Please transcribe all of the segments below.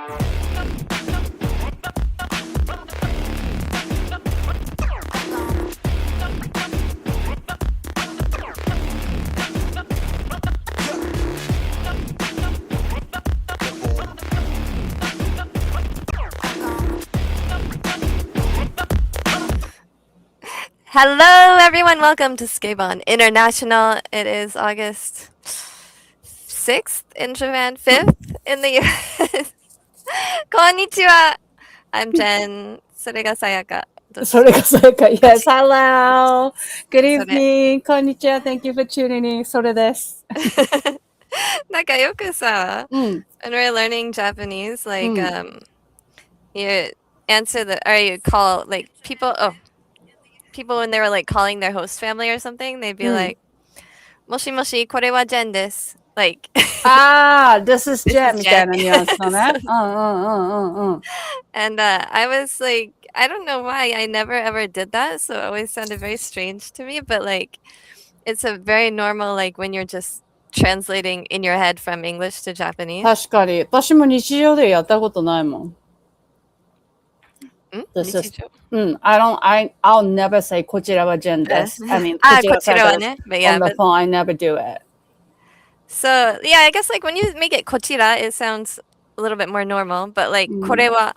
Hello, everyone. Welcome to Skabon International. It is August 6th in Japan, 5th in the US. Konnichiwa. I'm Jenn. それがSayaka. それがSayaka. Yes, hello. Good evening. こんにちは. Thank you for tuning in. それです。なんかよくさ、when we're learning Japanese, like, you answer or you call, like, people when they were like calling their host family or something, they'd be like, もしもし、これはJennです。Like, this is Jenn みたいなニュアンスのね。And I was like, I don't know why I never ever did that, so it always sounded very strange to me, but like, it's a very normal, like, when you're just translating in your head from English to Japanese. 確かに。私も日常でやったことないもん。I'll never say こちらはJennです。I mean, こちらはね。But yeah, on the phone, I never do it. So, yeah, I guess like when you make it こちら, it sounds a little bit more normal, but like これは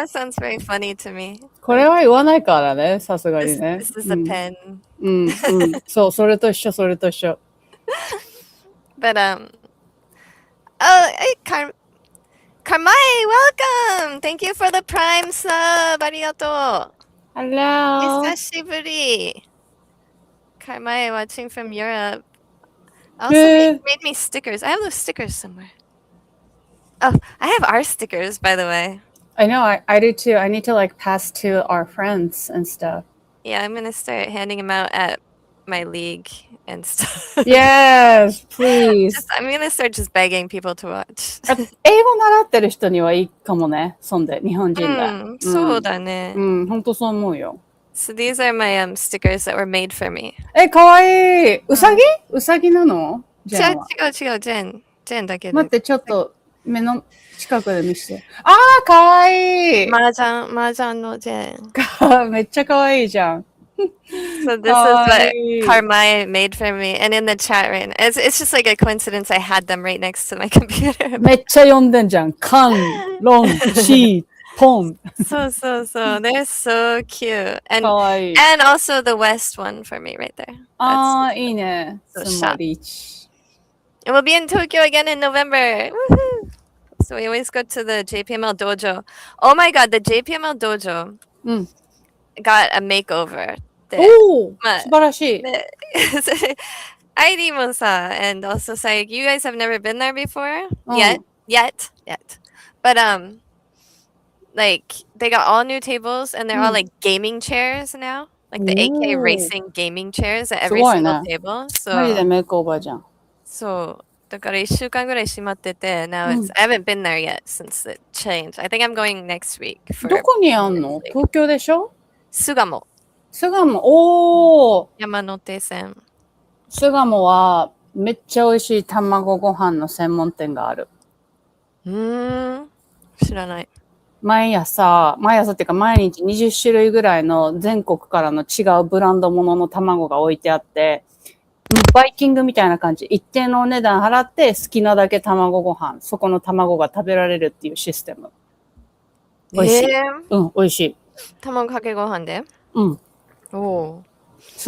sounds very funny to me. これは言わないからね、さすがにね。This is a pen. そう、それと一緒。But, Karmai, welcome! Thank you for the Prime sub! ありがとう! Hello! 久しぶり! Karmai watching from Europe. Also made me stickers. I have those stickers somewhere. Oh, I have our stickers, by the way. I know, I do too. I need to like pass to our friends and stuff. Yeah, I'm gonna start handing them out at my league and stuff. Yes, please. I'm gonna start just begging people to watch. 英語習ってる人にはいいかもね。そんで、日本人で。そうだね。本当そう思うよ。So these are my stickers that were made for me. かわいい。うさぎなの？違う、Jennだけど。待って、ちょっと目の近くで見せて。かわいい。麻雀のJenn。めっちゃかわいいじゃん。So this is what Karmai made for me, and in the chat right now, it's just like a coincidence. I had them right next to my computer. めっちゃ読んでんじゃん。カン、ロン、シー、ポン。So they're so cute, and かわいい。and also the West one for me right there. いいね。So and we'll be in Tokyo again in November. Woohoo! So we always go to the JPML dojo. Oh my god, the JPML dojo got a makeover. 素晴らしい。Airiもさ, and also Sayaka, you guys have never been there before? Yet. But like they got all new tables and they're all like gaming chairs now. Like the AK racing gaming chairs at every single table. So マジでメイクオーバーじゃん。そうだから1週間ぐらい閉まってて now I haven't been there yet since it changed. I think I'm going next week. どこにあんの？東京でしょ？巣鴨。山手線。巣鴨はめっちゃ美味しい卵ご飯の専門店がある。知らない。毎朝っていうか毎日20種類ぐらいの全国からの違うブランドものの卵が置いてあって、バイキングみたいな感じ。一定のお値段払って好きなだけ卵ご飯、そこの卵が食べられるっていうシステム。美味しい。美味しい。卵かけご飯で？す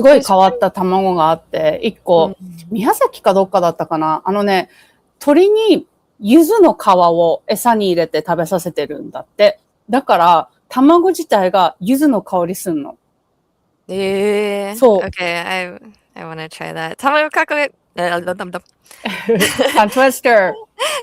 ごい変わった卵があって、一個、宮崎かどっかだったかな。鶏に柚子の皮を餌に入れて食べさせてるんだって。だから、卵自体が柚子の香りすんの。そう。Okay, I want to try that. 卵かけ、Twister.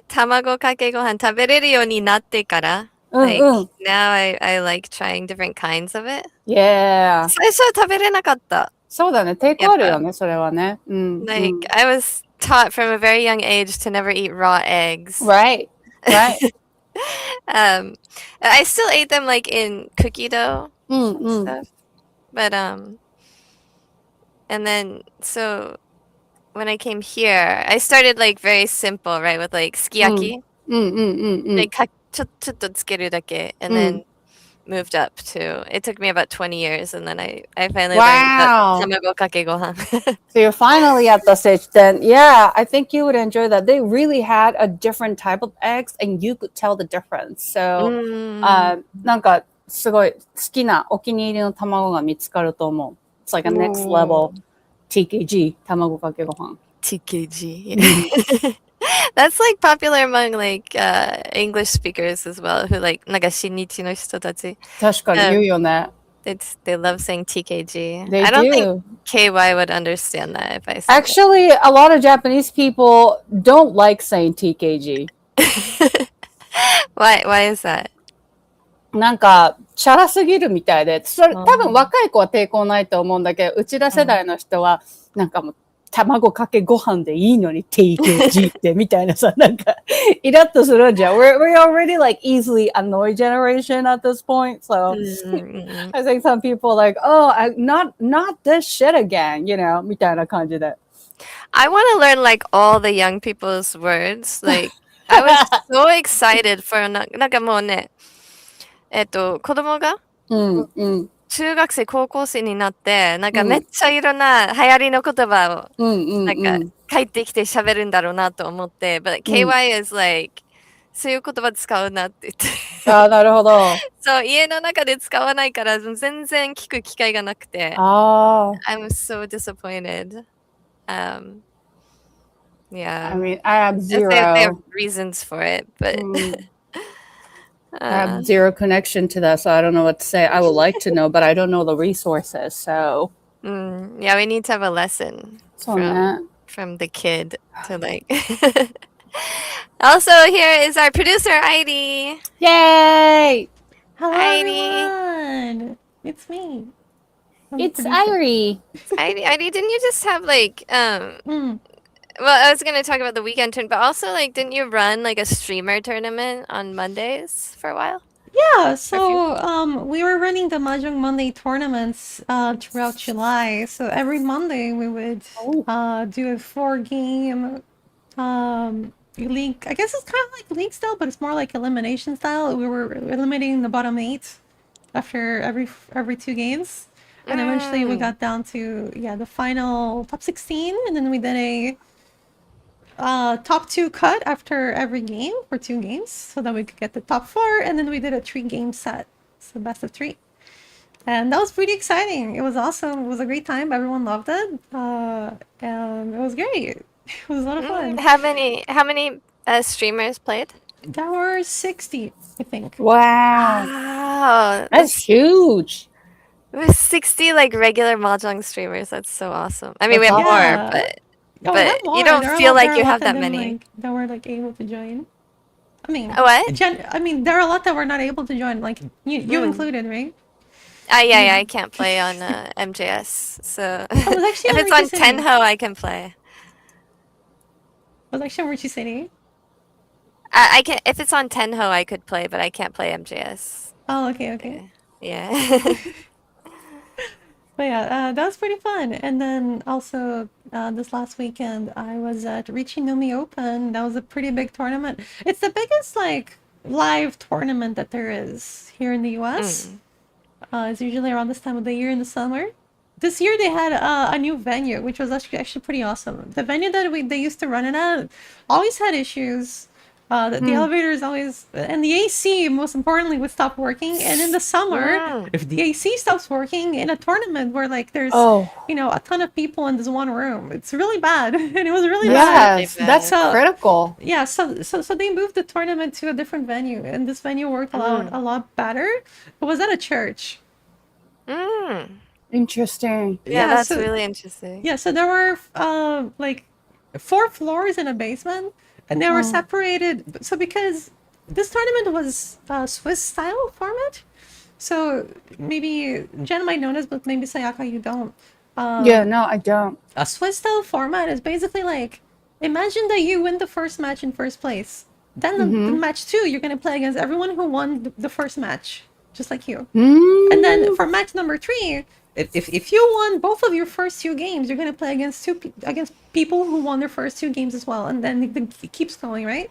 卵かけご飯食べれるようになってから、like, now I like trying different kinds of it. Yeah. 最初は食べれなかった。そうだね。抵抗あるよね、それはね。Like, I was taught from a very young age to never eat raw eggs. Right. I still ate them like in cookie dough and stuff. But and then so when I came here, I started like very simple, right, with like sukiyaki. で、ちょっとつけるだけ and then moved up to, it took me about 20 years and then I finally learned about 卵かけご飯 So you're finally at the stage then. Yeah, I think you would enjoy that. They really had a different type of eggs and you could tell the difference. So, なんかすごい好きなお気に入りの卵が見つかると思う。It's like a next level TKG 卵かけご飯。TKG. That's like popular among like English speakers as well, who like なんか新日の人たち。確かに言うよね。They love saying TKG. They I don't do. think KY would understand that if I said Actually, a lot of Japanese people don't like saying TKG. Why is that? なんか、チャラすぎるみたいで、それ、多分若い子は抵抗ないと思うんだけど、うちら世代の人は、なんかもう、卵かけご飯でいいのに TKG ってみたいなさ、なんか、イラッとするんじゃん。We're already like easily annoyed generation at this point, so I think some people like, oh, not this shit again, you know, みたいな感じで。I want to learn like all the young people's words. Like, I was so excited for なんかもうね、子供が、中学生、高校生になって、なんかめっちゃいろんな流行りの言葉を、なんか帰ってきて喋るんだろうなと思って、but KY is like, そういう言葉使うなって言って。ああ、なるほど。そう、家の中で使わないから全然聞く機会がなくて。I'm so disappointed. Yeah. I mean, I have zero. They have reasons for it, but I have zero connection to that, so I don't know what to say. I would like to know, but I don't know the resources, so. Yeah, we need to have a lesson from the kid to like. Also, here is our producer, Airi. Yay! Hello, Airi. everyone. It's me. It's Airi. Airi, didn't you just have like Well, I was gonna talk about the weekend turn, but also like, didn't you run like a streamer tournament on Mondays for a while? Yeah, so we were running the Mahjong Monday tournaments throughout July. So every Monday we would do a 4-game league. I guess it's kind of like league style, but it's more like elimination style. We were eliminating the bottom 8 after every 2 games, and eventually we got down to the final top 16, and then we did a top 2 cut after every game for 2 games so that we could get the top 4, and then we did a 3-game set, so best of 3, and that was pretty exciting. It was awesome. It was a great time. Everyone loved it, and it was great. It was a lot of fun. How many streamers played? There were 60, I think. Wow. That's huge. It was 60 like regular Mahjong streamers. That's so awesome. I mean, we have more, but you don't feel like you have that many. That were like able to join. I mean, what? I mean, there are a lot that were not able to join, like you included, right? Yeah, I can't play on MJS. So if it's on Tenho, I can play. Was actually Richie City. I can, if it's on Tenho, I could play, but I can't play MJS. Oh, okay. Yeah. But yeah, that was pretty fun. And then also this last weekend, I was at Richinomi Open. That was a pretty big tournament. It's the biggest like live tournament that there is here in the US. It's usually around this time of the year in the summer. This year they had a new venue, which was actually pretty awesome. The venue that they used to run it at always had issues. The elevators always, and the AC, most importantly, would stop working. And in the summer, if the AC stops working in a tournament where like there's a ton of people in this one room, it's really bad. And it was really bad. Yes, that's critical. Yeah, so they moved the tournament to a different venue, and this venue worked a lot better. It was at a church. Interesting. Yeah, that's really interesting. Yeah, so there were like 4 floors in a basement. And they were separated. So because this tournament was Swiss style format, so maybe Jen might know this, but maybe Sayaka you don't. No, I don't. A Swiss style format is basically like, imagine that you win the first match in first place. Then the match 2, you're gonna play against everyone who won the first match, just like you. And then for match number 3. If you won both of your first 2 games, you're gonna play against people who won their first 2 games as well, and then it keeps going, right?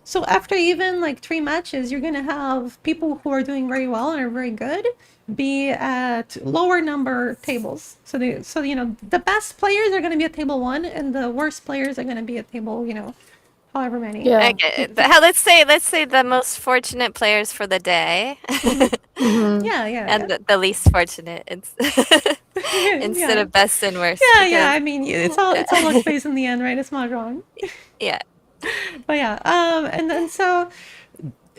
So after even like 3 matches, you're gonna have people who are doing very well and are very good be at lower number tables. So the best players are gonna be at table 1, and the worst players are gonna be at table however many. Yeah. Okay. Let's say the most fortunate players for the day. Yeah. And the least fortunate instead of best and worst. Yeah. I mean, it's all luck based in the end, right? It's mahjong. Yeah. But yeah, and then so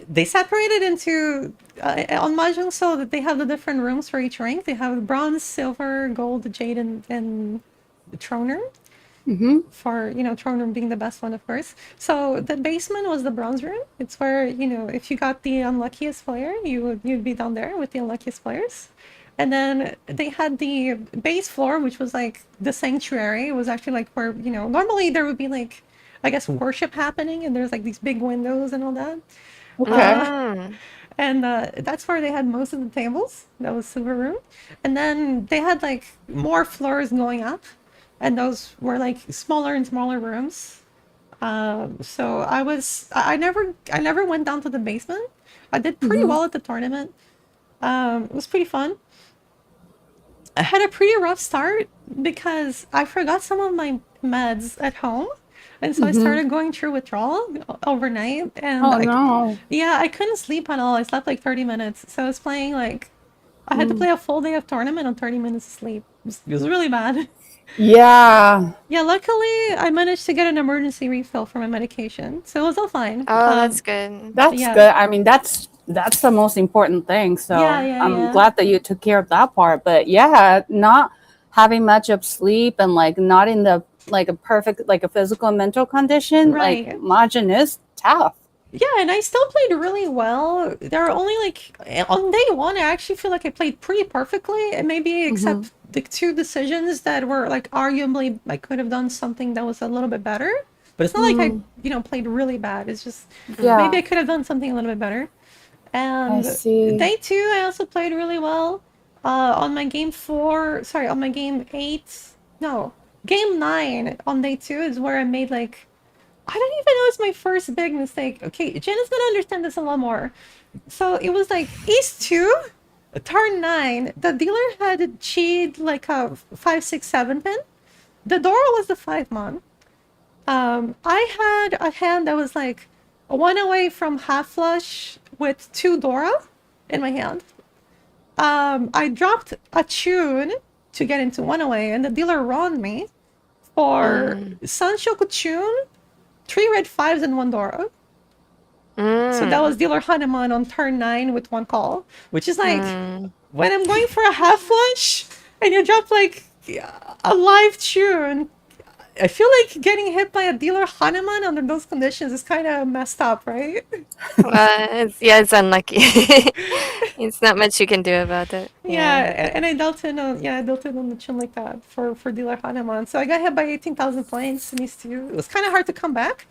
they separated into on mahjong, so that they have the different rooms for each rank. They have bronze, silver, gold, jade, and troner. For troner being the best one, of course. So the basement was the bronze room. It's where if you got the unluckiest player, you'd be down there with the unluckiest players. And then they had the base floor, which was like the sanctuary. It was actually like where normally there would be like, I guess, worship happening, and there's like these big windows and all that. Okay. And that's where they had most of the tables. That was silver room. And then they had like more floors going up, and those were like smaller and smaller rooms. So I never went down to the basement. I did pretty well at the tournament. It was pretty fun. I had a pretty rough start because I forgot some of my meds at home. And so I started going through withdrawal overnight. And no. Yeah, I couldn't sleep at all. I slept like 30 minutes. So I was playing like, I had to play a full day of tournament on 30 minutes of sleep. It was really bad. Yeah. Yeah, luckily I managed to get an emergency refill for my medication. So it was all fine. Oh, that's good. That's good. I mean, that's the most important thing. So I'm glad that you took care of that part. But yeah, not having much of sleep and like not in the like a perfect like a physical and mental condition, like mahjong is tough. Yeah, and I still played really well. There are only like on day 1, I actually feel like I played pretty perfectly, and maybe except the 2 decisions that were like arguably I could have done something that was a little bit better. But it's not like I played really bad. It's just maybe I could have done something a little bit better. And day 2, I also played really well. On my game 9 on day 2 is where I made like, I don't even know, it's my first big mistake. Okay, Jen is gonna understand this a lot more. So it was like East 2, turn 9. The dealer had cheated like a 5, 6, 7 pin. The Dora was the 5-mon. I had a hand that was like 1 away from half flush with 2 Dora in my hand. I dropped a tune to get into 1 away, and the dealer wronged me for Sanshoku tune, 3 red 5s and 1 Dora. So that was dealer Hanuman on turn 9 with 1 call, which is like when I'm going for a half flush and you drop like a live tune. I feel like getting hit by a dealer Hanuman under those conditions is kind of messed up, right? It's unlucky. It's not much you can do about it. Yeah, and I dealt in on the chin like that for dealer Hanuman. So I got hit by 18,000 points in these 2. It was kind of hard to come back.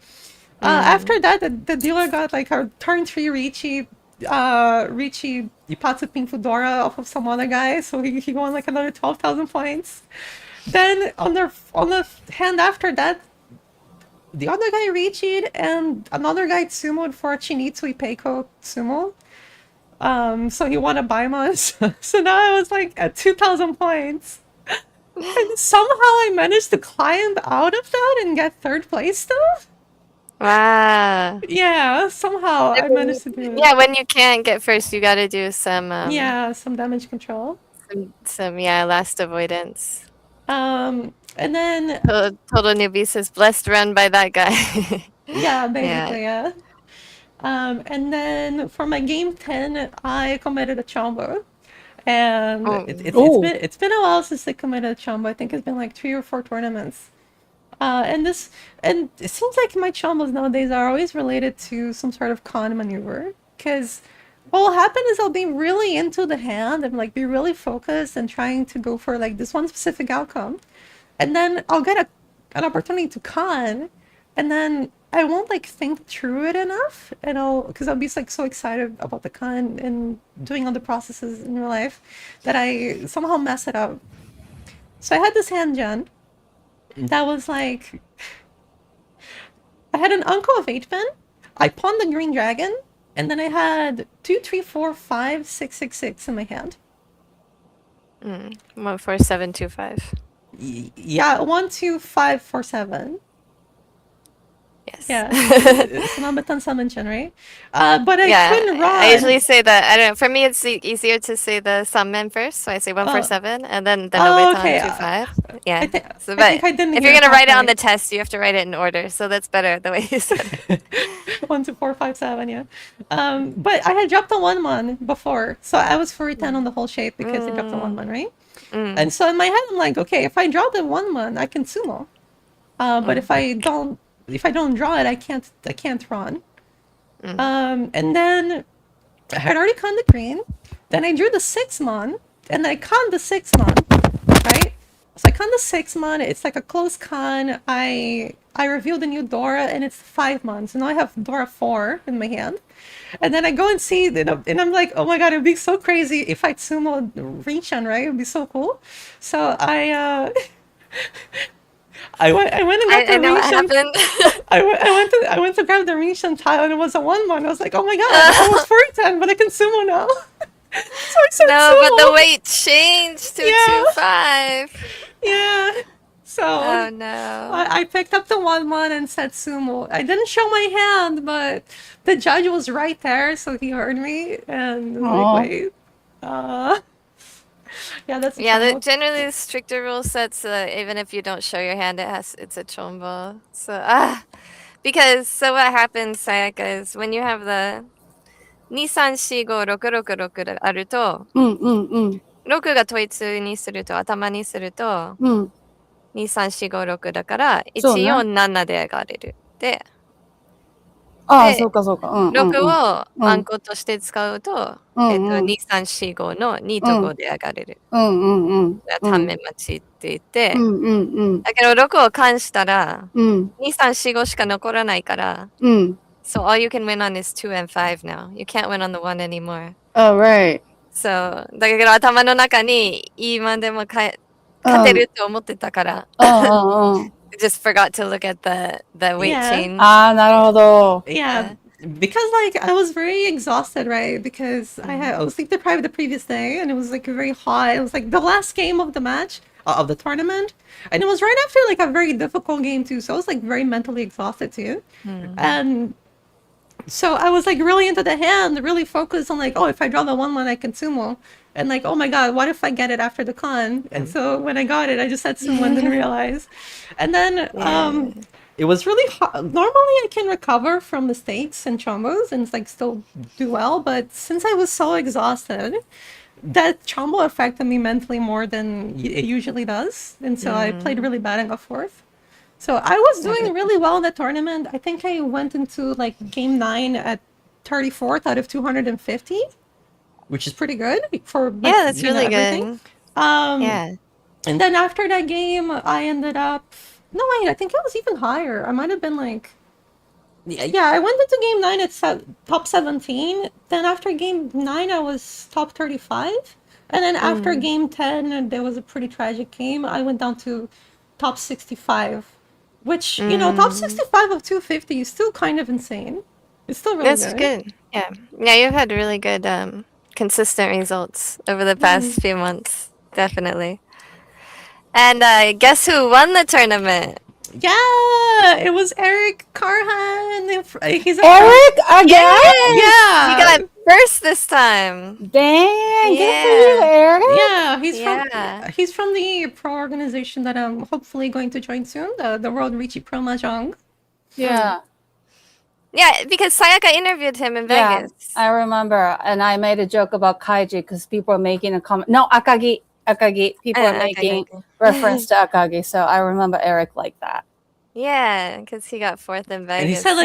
After that, the dealer got like a turn 3 Richie Ipatsu Ping Fudora off of some other guy, so he won like another 12,000 points. Then on the hand after that, the other guy reached and another guy sumoed for Chinitsu Ipeiko sumo. So he won a Baimon. So now I was like at 2,000 points. And somehow I managed to climb out of that and get 3rd place still. Wow. Yeah, somehow I managed to do it. Yeah, when you can't get first, you gotta do some some damage control. Some last avoidance. And then Total Newbie says blessed run by that guy. Yeah, basically, yeah. And then for my game 10, I committed a chombo. And it's been a while since I committed a chombo. I think it's been like 3 or 4 tournaments. And it seems like my chombos nowadays are always related to some sort of con maneuver. Because what will happen is I'll be really into the hand and like be really focused and trying to go for like this one specific outcome. And then I'll get an opportunity to con, and then I won't like think through it enough, and because I'll be like so excited about the con and doing all the processes in real life that I somehow mess it up. So I had this hand, Jen, that was like, I had an uncle of 8 pin, I pawned the green dragon, and then I had 2, 3, 4, 5, 6, 6, 6 in my hand. 1, 4, 7, 2, 5. Yeah, 1, 2, 5, 4, 7. Yes. Yeah. Sumabit summon, right? But I couldn't run. I usually say that. I don't know. For me, it's easier to say the summon first. So I say 1, 4, 7, and then the Nobetan okay. 2, 5. Yeah. I think But I didn't if you're gonna write it on the test, you have to write it in order. So that's better the way you said it. 1, 2, 4, 5, 7. Yeah. But I had dropped a 1/1 before, so I was 4-10 on the whole shape because I dropped a 1/1, right? And so in my head, I'm like, okay, if I draw the 1/1, I can sumo. But if I don't draw it, I can't run. And then I had already conned the green. Then I drew the 6-mon, and I conned the 6-mon, right? So I conned the 6-mon. It's like a close con. I revealed a new Dora, and it's 5-mon. So now I have Dora 4 in my hand. And then I go and see, and I'm like, oh my god, it would be so crazy if I sumo Rinchan, right? It would be so cool. So I went and got the Rinchan. I went to grab the Rinchan tile, and it was a 1/1. I was like, oh my god, I was 4-10, but I can sumo now. So I said No, sumo. but the weight changed to 2-5. Yeah. So oh no. I picked up the 1/1 and said sumo. I didn't show my hand, but the judge was right there, so he heard me and was like, wait. Yeah, that's generally stricter rule sets. Even if you don't show your hand, it's a chombo. So so what happens, Sayaka, is when you have the 2、3、4、5、6、6、6であると、6が統一にすると、頭にすると、2、3、4、5、6だから、1、4、7で上がれる。で、そうかそうか。6をアンコとして使うと、2、3、4、5の2と5で上がれる。単面待ちって言って、だけど6を関したら、2、3、4、5しか残らないから、So all you can win on is 2 and 5 now. You can't win on the 1 anymore. Oh, right. So, だけど頭の中に今でも勝てると思ってたから。Just forgot to look at the weight change. なるほど。Yeah. Because I was very exhausted, right? Because I was sleep deprived the previous day, and it was very hot. It was the last game of the match of the tournament, and it was right after a very difficult game too. So I was very mentally exhausted too, and so I was really into the hand, really focused on if I draw the 1/1, I can sumo, and oh my god, what if I get it after the con? And so when I got it, I just said sumo and didn't realize, and then it was really hard. Normally I can recover from mistakes and chombos and still do well, but since I was so exhausted, that chombo affected me mentally more than it usually does, and so I played really bad and got fourth. So I was doing really well in the tournament. I think I went into game 9 at 34th out of 250, which is pretty good for that's really good. And then after that game, I ended up. No, wait, I think it was even higher. I might have been yeah, I went into game 9 at top 17. Then after game 9, I was top 35. And then after game 10, there was a pretty tragic game. I went down to top 65, which, top 65 of 250 is still kind of insane. It's still really That's good. Yeah. Yeah, you've had really good consistent results over the past few months. Definitely. And guess who won the tournament? Yeah, it was Eric Carhan. He's Eric again? Yeah. He got first this time. Dang, good for you, Eric. Yeah, he's from the pro organization that I'm hopefully going to join soon, the World Richie Pro Mahjong. Yeah. Yeah, because Sayaka interviewed him in Vegas. I remember, and I made a joke about Kaiji because people are making a comment. No, Akagi. People are making reference to Akagi, so I remember Eric like that. Yeah, because he got fourth in Vegas. And he said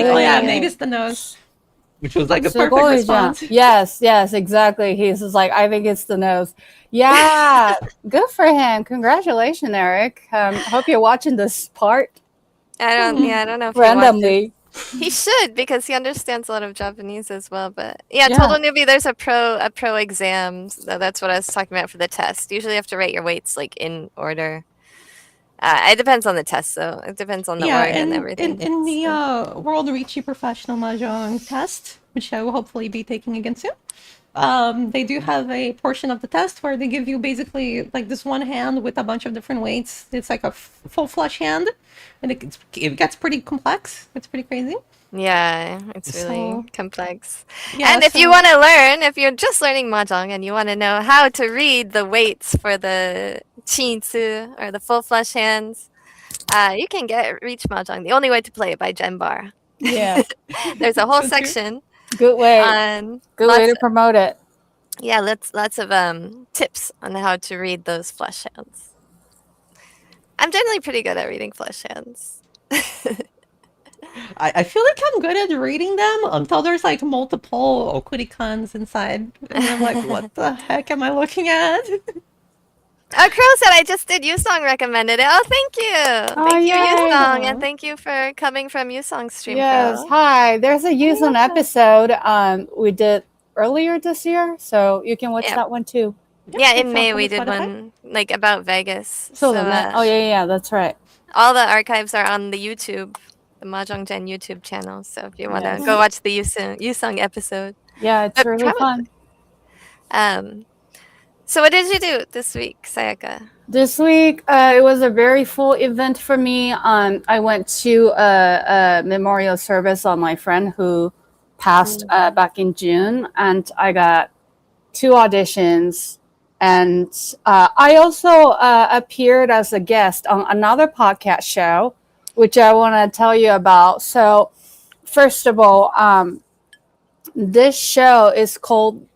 maybe it's the nose. Which was a perfect response. Yes, exactly. He's just I think it's the nose. Yeah, good for him. Congratulations, Eric. Hope you're watching this part. I don't know if randomly. He should, because he understands a lot of Japanese as well. But total newbie, there's a pro exam. So that's what I was talking about for the test. Usually you have to rate your weights in order. It depends on the test, though. It depends on the word and everything. In the World Ricci Professional Mahjong test, which I will hopefully be taking again soon, they do have a portion of the test where they give you basically like this one hand with a bunch of different weights. It's like a full flush hand, and it gets pretty complex. It's pretty crazy. Yeah, it's really complex. Yeah, and if you want to learn, if you're just learning mahjong and you want to know how to read the weights for the chinsu or the full flush hands, you can get Reach Mahjong, The Only Way to Play It by Jen Bar. Yeah. There's a whole section. Good way. Good way to promote it. Yeah, lots of tips on how to read those flush hands. I'm generally pretty good at reading flush hands. I feel like I'm good at reading them until there's like multiple okurikans inside. And I'm like, what the heck am I looking at? Crow said I just did Yusong recommended it. Oh, thank you. Thank you, Yusong. And thank you for coming from Yusong's stream. Yes, Crow. hi. There's a Yusong episode we did earlier this year, so you can watch that one too. Yeah, in May we did one like about Vegas. So yeah, that's right. All the archives are on the YouTube, the Mahjong Jen YouTube channel. So if you want to go watch the Yusong episode. Yeah, it's really fun. So what did you do this week, Sayaka? This week, it was a very full event for me. I went to a memorial service on my friend who passed back in June, and I got 2 auditions. And I also appeared as a guest on another podcast show, which I want to tell you about. So, first of all, this show is called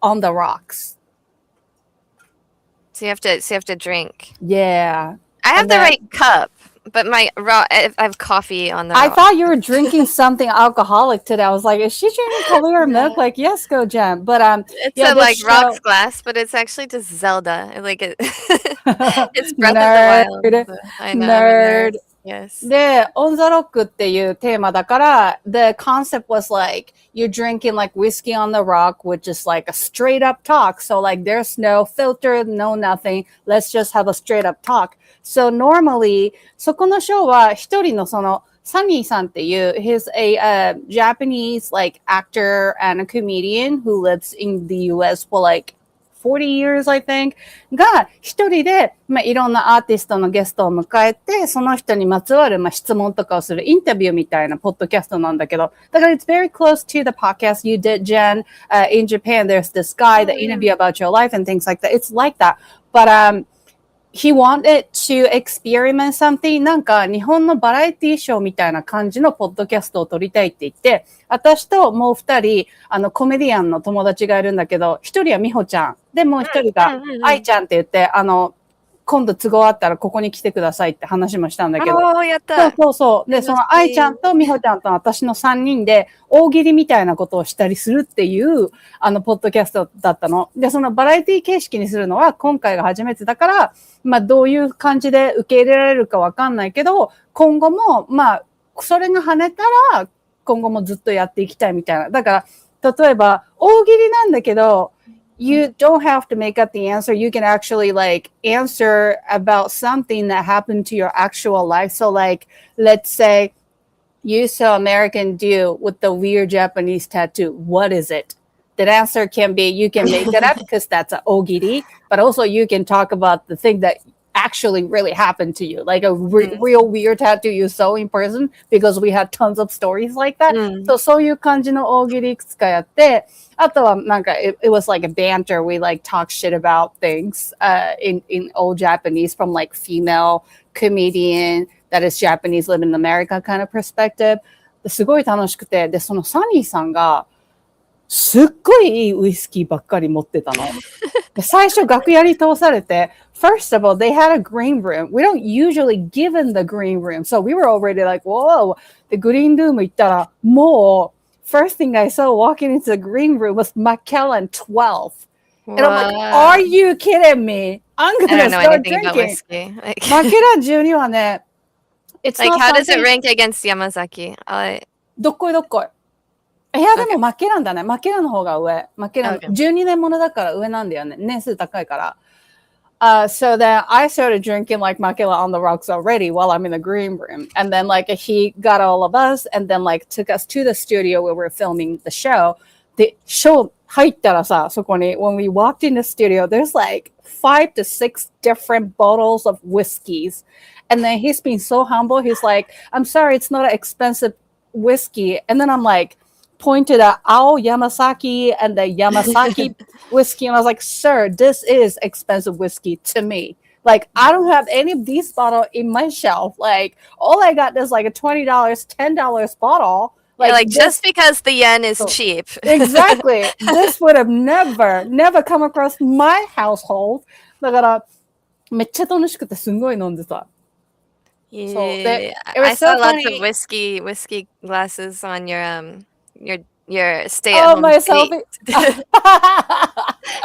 On the Rocks. So you have to drink. Yeah. I have the right cup, but I have coffee on the I thought you were drinking something alcoholic today. I was like, is she drinking clear milk? Like, yes, go Jen. But it's a like rocks glass, but it's actually just Zelda. Like it's Breath of the Wild. I know. Nerd. Yes. で、On the Rock っていうテーマだから、the concept was like, you're drinking like whiskey on the rock, which is like a straight up talk. So like there's no filter, no nothing. Let's just have a straight up talk. So normally, そこのショーは一人のその、サニーさんっていう、he's a Japanese like actor and a comedian who lives in the US for like 40 years, I think, が一人で、いろんなアーティストのゲストを迎えて、その人にまつわる、質問とかをするインタビューみたいなポッドキャストなんだけど、だから it's very close to the podcast you did, Jen. In Japan, there's this guy that interview about your life and things like that. It's like that. But he wanted to experiment something なんか日本のバラエティショーみたいな感じのポッドキャストを撮りたいって言って、私ともう2人、コメディアンの友達がいるんだけど、1人は美穂ちゃん。で、もう1人が愛ちゃんって言って、今度都合あったらここに来てくださいって話もしたんだけど。やった。そう。で、その愛ちゃんと美穂ちゃんと私の3人で大喜利みたいなことをしたりするっていう、ポッドキャストだったの。で、そのバラエティ形式にするのは今回が初めてだから、どういう感じで受け入れられるかわかんないけど、今後も、それが跳ねたら、今後もずっとやっていきたいみたいな。だから、例えば、大喜利なんだけど、you don't have to make up the answer. You can actually like answer about something that happened to your actual life. So like, let's say you saw American dude with the weird Japanese tattoo. What is it? The answer can be, you can make it up because that's an ogiri, but also you can talk about the thing that actually really happened to you, like a real weird tattoo you saw in person, because we had tons of stories like that. So そういう感じの大喜利いくつかやって、あとはなんか it was like a banter. We like talk shit about things in old Japanese from like female comedian that is Japanese live in America kind of perspective. すごい楽しくて、でそのサニーさんがすっごいいいウイスキーばっかり持ってたの。で最初楽屋に通されて、first of all, they had a green room. We don't usually give in the green room. So we were already like, whoa, the green room 行ったら、もう、first thing I saw walking into the green room was Macallan 12. And I'm like, are you kidding me? I'm gonna start drinking. Macallan 12はね、it's like, how does it rank against Yamazaki? どっこいどっこい。いや、でもマケランだね。マケランの方が上。マケラン、12年ものだから上なんだよね。年数高いから。So then I started drinking like Makela on the rocks already while I'm in the green room. And then like he got all of us and then like took us to the studio where we're filming the show. The show 入ったらさ、そこに when we walked in the studio, there's like 5 to 6 different bottles of whiskeys. And then he's been so humble. He's like, I'm sorry, it's not an expensive whiskey. And then I'm like, pointed at Ao Yamasaki and the Yamasaki whiskey. And I was like, sir, this is expensive whiskey to me. Like, I don't have any of these bottles in my shelf. Like, all I got is like a $20, $10 bottle. Like just because the yen is cheap. Exactly. This would have never come across my household. だから、めっちゃ楽しくてすんごい飲んでた。Yeah, I saw lots of whiskey glasses on your stay-at-home selfie.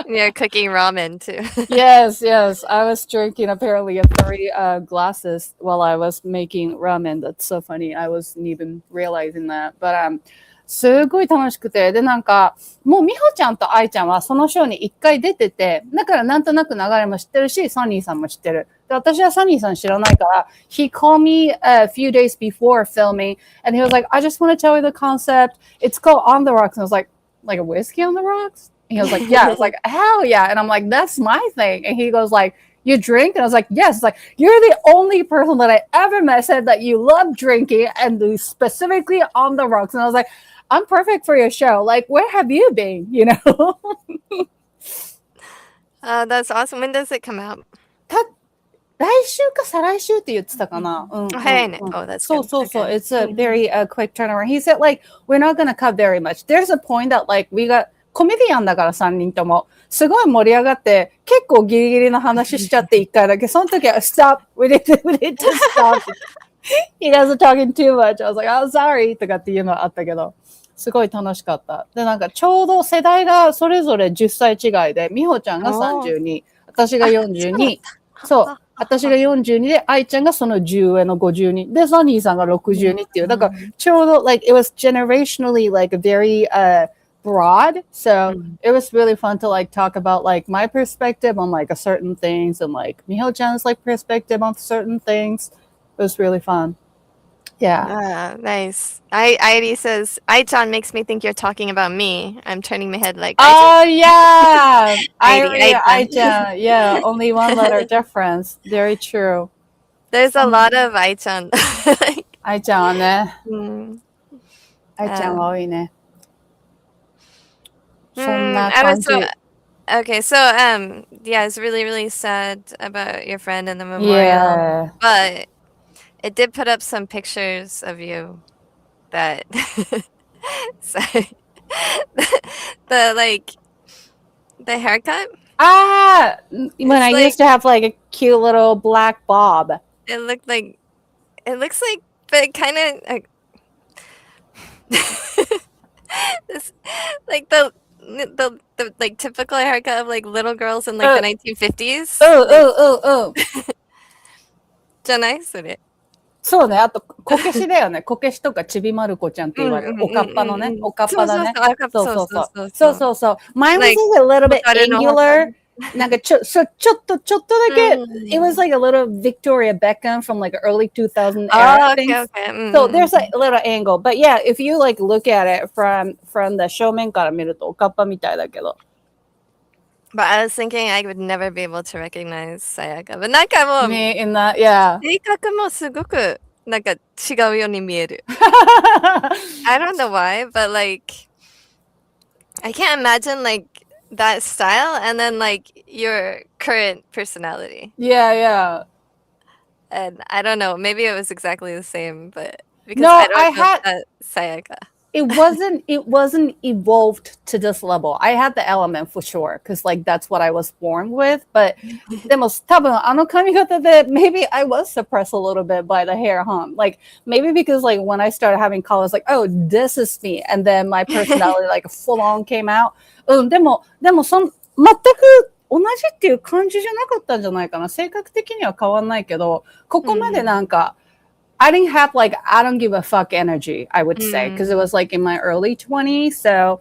You're cooking ramen too. Yes. I was drinking apparently 3 glasses while I was making ramen. That's so funny. I wasn't even realizing that. But すごい楽しくて。で、なんか、もう美穂ちゃんと愛ちゃんはそのショーに1回出てて、だからなんとなく流れも知ってるし、サニーさんも知ってる。で、私はサニーさん知らないから、he called me a few days before filming, and he was like, I just want to tell you the concept. It's called On the Rocks. And I was like a whiskey on the rocks? And he was like, yeah. I was like, hell yeah. And I'm like, that's my thing. And he goes like, you drink? And I was like, yes. It's like, you're the only person that I ever met said that you love drinking and specifically On the Rocks. And I was like, I'm perfect for your show. Like, where have you been? You know? That's awesome. When does it come out? 来週か再来週って言ってたかな。早いね。Oh, that's good. So. It's a very quick turnaround. He said, like, we're not going to cut very much. There's a point that, like, we got コメディアンだから3人とも。すごい盛り上がって、結構ギリギリの話しちゃって1回だけ。その時は、stop! We need to stop! You guys are talking too much. I was like, oh, sorry! とかっていうのはあったけど。すごい楽しかった。で、なんかちょうど世代がそれぞれ10歳違いで、美穂ちゃんが32、私が42。そう。私が42で、愛ちゃんがその10上の52。で、サニーさんが62っていう。だから、ちょうど、like, it was generationally, like, very, broad. So, it was really fun to, like, talk about, like, my perspective on, like, a certain things and, like, Miho-chan's, like, perspective on certain things. It was really fun. Yeah. Nice. Airi says, Ai-chan makes me think you're talking about me. I'm turning my head like, oh, yeah. Ai-chan. Yeah, only one letter difference. Very true. There's a lot of Ai-chan. Ai-chan ね。Ai-chan は多いね。そんな感じ。Okay, so yeah, it's really, really sad about your friend and the memorial. Yeah. But it did put up some pictures of you that the haircut. When I used to have like a cute little black bob. It looks like, but kind of like this, like the like typical haircut of like little girls in like the 1950s. じゃないそれ。そうね。あと、こけしだよね。こけしとかちびまる子ちゃんって言われる。おかっぱのね。おかっぱだね。そう。Mine was like a little bit angular. なんかちょっとだけ、it was like a little Victoria Beckham from like early 2000 era things. So there's like a little angle. But yeah, if you like look at it from the 正面から見るとおかっぱみたいだけど。But I was thinking I would never be able to recognize Sayaka. But なんかもう、Me in that, yeah. 性格もすごくなんか違うように見える。I don't know why, but like, I can't imagine like that style and then like your current personality. Yeah. And I don't know, maybe it was exactly the same, but because I don't know that Sayaka. It wasn't evolved to this level. I had the element for sure, because like that's what I was born with. But でも多分あの髪型で maybe I was suppressed a little bit by the hair, huh? Like maybe because like when I started having colors, like oh this is me, and then my personality like full on came out. でも全く同じっていう感じじゃなかったんじゃないかな。性格的には変わんないけど、ここまでなんか I didn't have like I don't give a fuck energy, I would say, because it was like in my early 20s. So,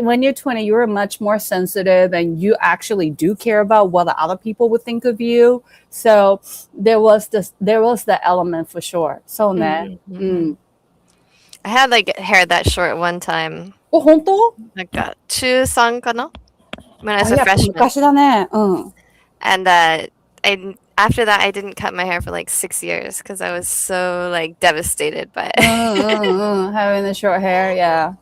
when you're 20, you're much more sensitive and you actually do care about what other people would think of you. So there was the element for sure. So ne. I had like hair that short one time. 本当？なんか中3かな? When I was い a や、 freshman. 昔だね。And after that, I didn't cut my hair for like 6 years because I was so like devastated by it. Having the short hair, yeah.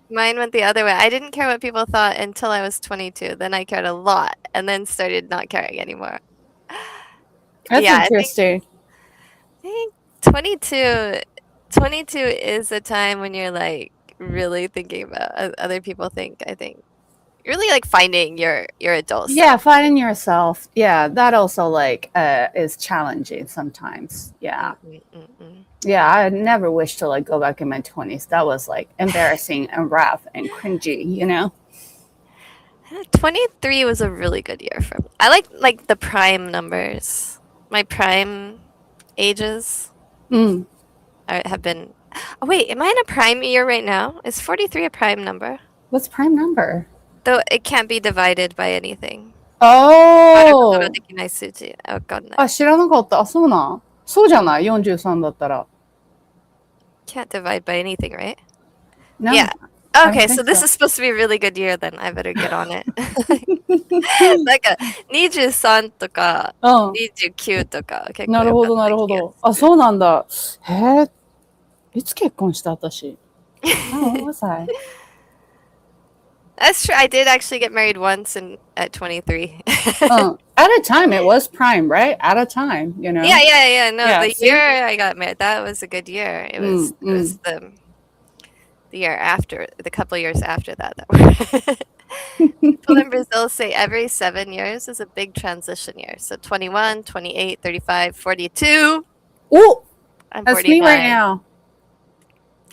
Mine went the other way. I didn't care what people thought until I was 22. Then I cared a lot and then started not caring anymore. That's interesting. I think 22 is a time when you're like really thinking about other people think, I think. You're really like finding your adult self. Yeah, finding yourself. Yeah, that also like is challenging sometimes. Yeah. Yeah, I never wish to like go back in my 20s. That was like embarrassing and rough and cringy, 23 was a really good year for me. I like the prime numbers. My prime ages have been. Oh wait, am I in a prime year right now? Is 43 a prime number? What's prime number? Though it can't be divided by anything. Oh! できない数字。わかんない。あ、知らなかった。あ、そうなん。そうじゃない ?43 だったら。Can't divide by anything, right? No. Yeah. Okay, so this is supposed to be a really good year then. I better get on it. なんか23とか29とか結構なるほど、なるほど。あ、そうなんだ。へえ。いつ結婚した私。How was I? That's true. I did actually get married once at 23. At a time, it was prime, right? At a time, Yeah. No, the year I got married, that was a good year. It was the year after, the couple years after that were. People in Brazil say every 7 years is a big transition year. So 21, 28, 35, 42. Oh, I'm that's 49. me right now.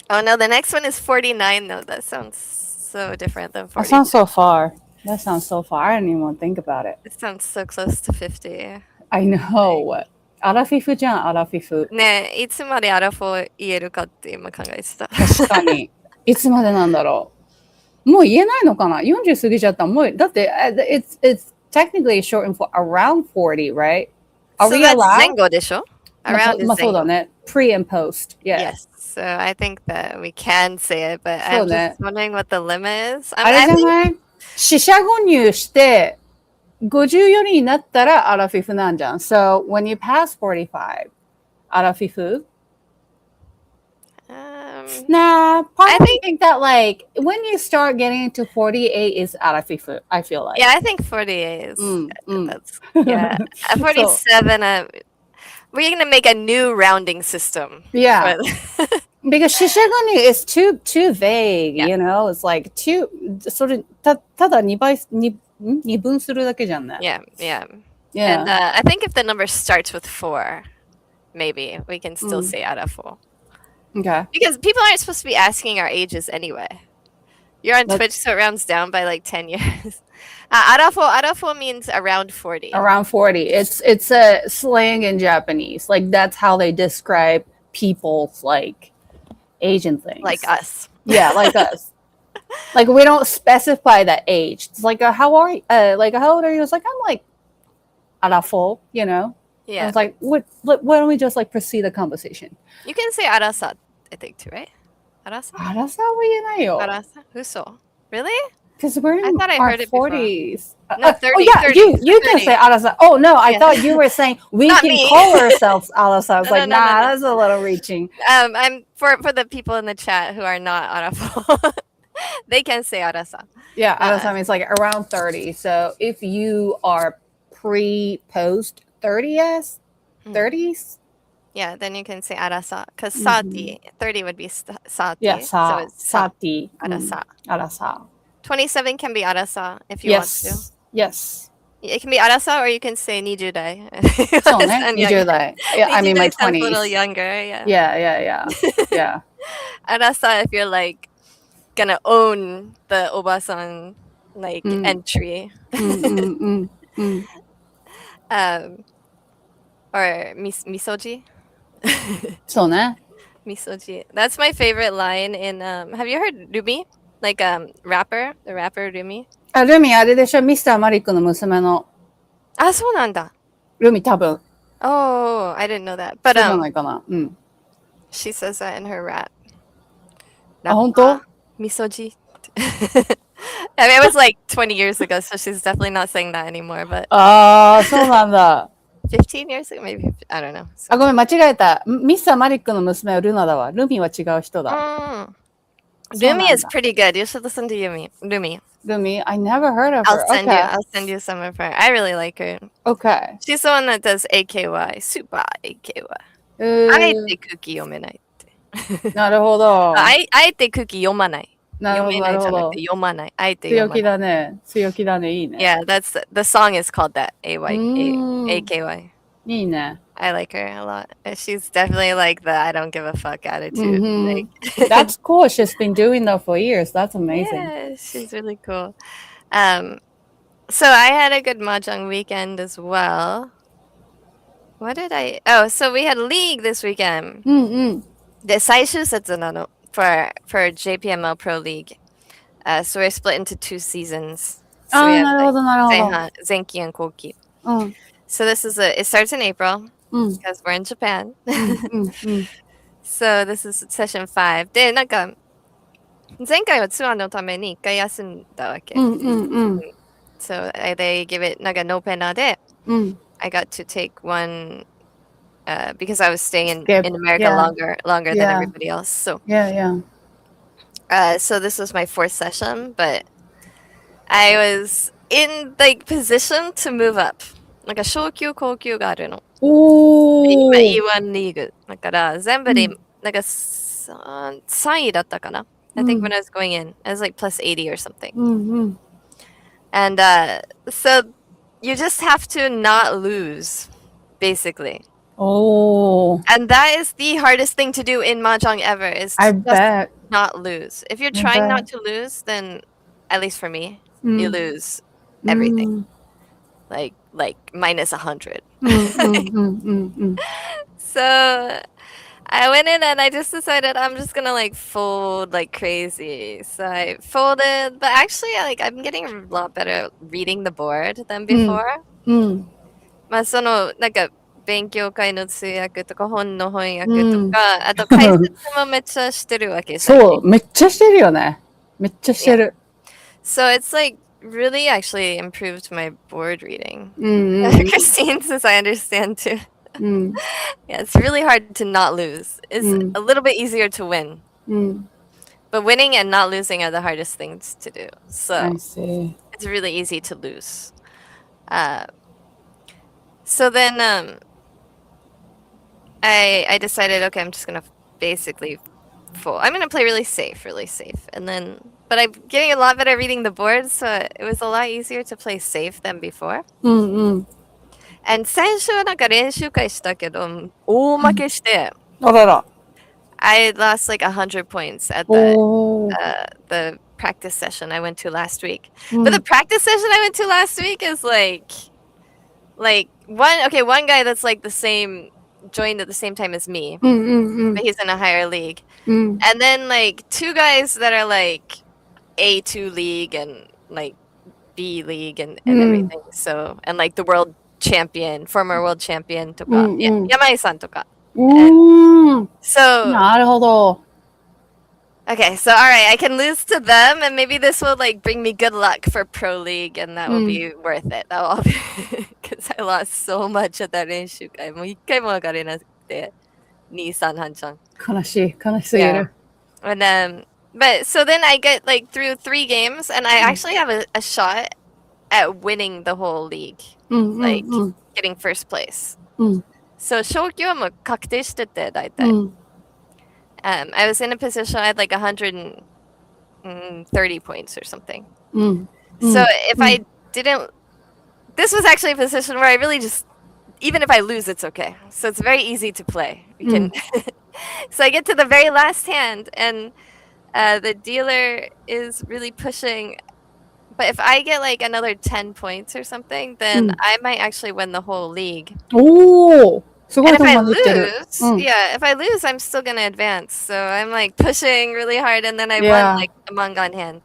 Oh no, the next one is 49 though. That sounds so different than 40. That sounds so far. I didn't even want to think about it. It sounds so close to 50. I know. アラフィフじゃん、アラフィフ。ねえ、いつまでアラフォー言えるかって今考えてた。確かに。いつまでなんだろう。もう言えないのかな ?40 過ぎちゃったらもう、だって、it's technically shortened for around 40, right? Are we allowed? 前後でしょ Around is まあそうだね。Pre and post. Yes. So I think that we can say it, but I'm just wondering what the limit is. あれじゃない四捨五入して、50よりになったらアラフィフなんじゃん。So when you pass 45, アラフィフNah, I think that like when you start getting into 48 is arafifu, I feel like. Yeah, I think 48 is. That's, yeah, at 47, we're gonna make a new rounding system. Yeah, because shishagoni is too vague. It's like too sort of ただ二分するだけじゃんね。Yeah. And I think if the number starts with 4, maybe we can still say arafu. Okay. Because people aren't supposed to be asking our ages anyway. You're on Twitch, so it rounds down by like 10 years. Arafo means around 40. Around 40. It's a slang in Japanese. Like that's how they describe people's like age and things. Like us. Yeah, like us. Like we don't specify that age. It's like how old are you? It's like I'm like arafo, Yeah. I was like, why don't we just like proceed the conversation? You can say arasa, I think, too, right? Arasa? Arasa は言えないよ。 Arasa? Huso? Really? Because we're in I our 40s. No, 30. Oh, yeah, 30, you 30. can say arasa. Oh, no, I thought you were saying we Not can me. call ourselves arasa. I was like, No. that's a little reaching. I'm for the people in the chat who are not arafo. They can say arasa. Yeah, arasa means like around 30. So if you are post 30s, 30s? Yeah, then you can say arasa. Because sati, 30 would be sati. Yeah, so it's sati. Arasa. Arasa. 27 can be arasa if you want to. Yes. It can be arasa or you can say 20代. そうね、20代. Yeah, I mean my 20s. Sounds a little younger, yeah. Yeah. Arasa if you're like gonna own the obasan like entry. or misoji. そうね。 Misoji. That's my favorite line in have you heard Rumi? Like rapper, the rapper Rumi? あ、ルミあれでしょ、ミスターマリックの娘の。あ、そうなんだ。ルミ多分。Oh, I didn't know that. But そうじゃないかな。うん。she says that in her rap. あ、本当？ Misoji. I mean, it was like 20 years ago, so she's definitely not saying that anymore. But ああ、そうなんだ。15 years ago, maybe. I don't know. あ、ごめん、間違えた。ミスターマリックの娘はルナだわ。ルミは違う人だ。Rumi is pretty good. You should listen to Rumi. Rumi? I never heard of her. I'll send you some of her. I really like her. Okay. She's the one that does AKY. Super AKY. あえて空気読めないって。なるほど。あえて空気読まない。なるほど、なるほど。読まない。あえて強気だね。強気だね。いいね。Yeah, the song is called that. AKY. いいね。I like her a lot. She's definitely like the I don't give a fuck attitude. Like, That's cool. She's been doing that for years. That's amazing. yeah, she's really cool. So I had a good mahjong weekend as well. What did I? Oh, so we had league this weekend. で、最終節なの for JPML Pro League. So we're split into 2 seasons. So we have なるほど、なるほど。前期and 後期. So it starts in April because we're in Japan. So this is session 5. で、なんか、前回はツアーのために1回休んだわけ。So they give it なんかノーペナで、I got to take one because I was staying in America longer than everybody else. So so this was my 4th session, but I was in like position to move up. なんか昇級高級があるの。今 E1 リーグだから全部でなんか3位だったかな。I think when I was going in, I was like plus 80 or something. And so you just have to not lose, basically. And that is the hardest thing to do in mahjong ever is to just not lose. If you're trying not to lose, then at least for me, you lose everything. Like minus 100. So I went in and I just decided I'm just gonna like fold like crazy. So I folded, but actually I'm getting a lot better at reading the board than before. まあそのなんか勉強会の通訳とか本の翻訳とか、あと解説もめっちゃしてるわけ。そう、めっちゃしてるよね。めっちゃしてる。So it's like really actually improved my board reading. Christine says I understand too. Yeah, it's really hard to not lose. It's a little bit easier to win. But winning and not losing are the hardest things to do. So it's really easy to lose. So then I decided, okay, I'm just going to basically fold. I'm going to play really safe. And then, but I'm getting a lot better at reading the board, so it was a lot easier to play safe than before. And 先週はなんか練習会したけど、大負けして、I lost like 100 points at the practice session I went to last week. But the practice session I went to last week is like one guy that's like joined at the same time as me, but he's in a higher league. And then like 2 guys that are like A2 league and like B league and everything. So, and like the world champion, former world champion とか、山井さんとか。So, なるほど。 Okay, so all right, I can lose to them, and maybe this will like bring me good luck for Pro League, and that will be worth it. That will be because I lost so much at that 練習会。もう1回も上がれなくて、2、3半ちゃん。悲しすぎる。And but so then I get like through 3 games, and I actually have a shot at winning the whole league, like getting first place. So 昇級はもう確定してて、大体。I was in a position I had like 130 points or something. So if I didn't, this was actually a position where I really just, even if I lose, it's okay. So it's very easy to play. You can. So I get to the very last hand, and the dealer is really pushing, But if I get like another 10 points or something, then I might actually win the whole league. おー、すごい And if とこ I まで行ってる。 lose, yeah, if I lose, I'm still gonna advance. So I'm like pushing really hard, and then I won Yeah. like a manga in hand.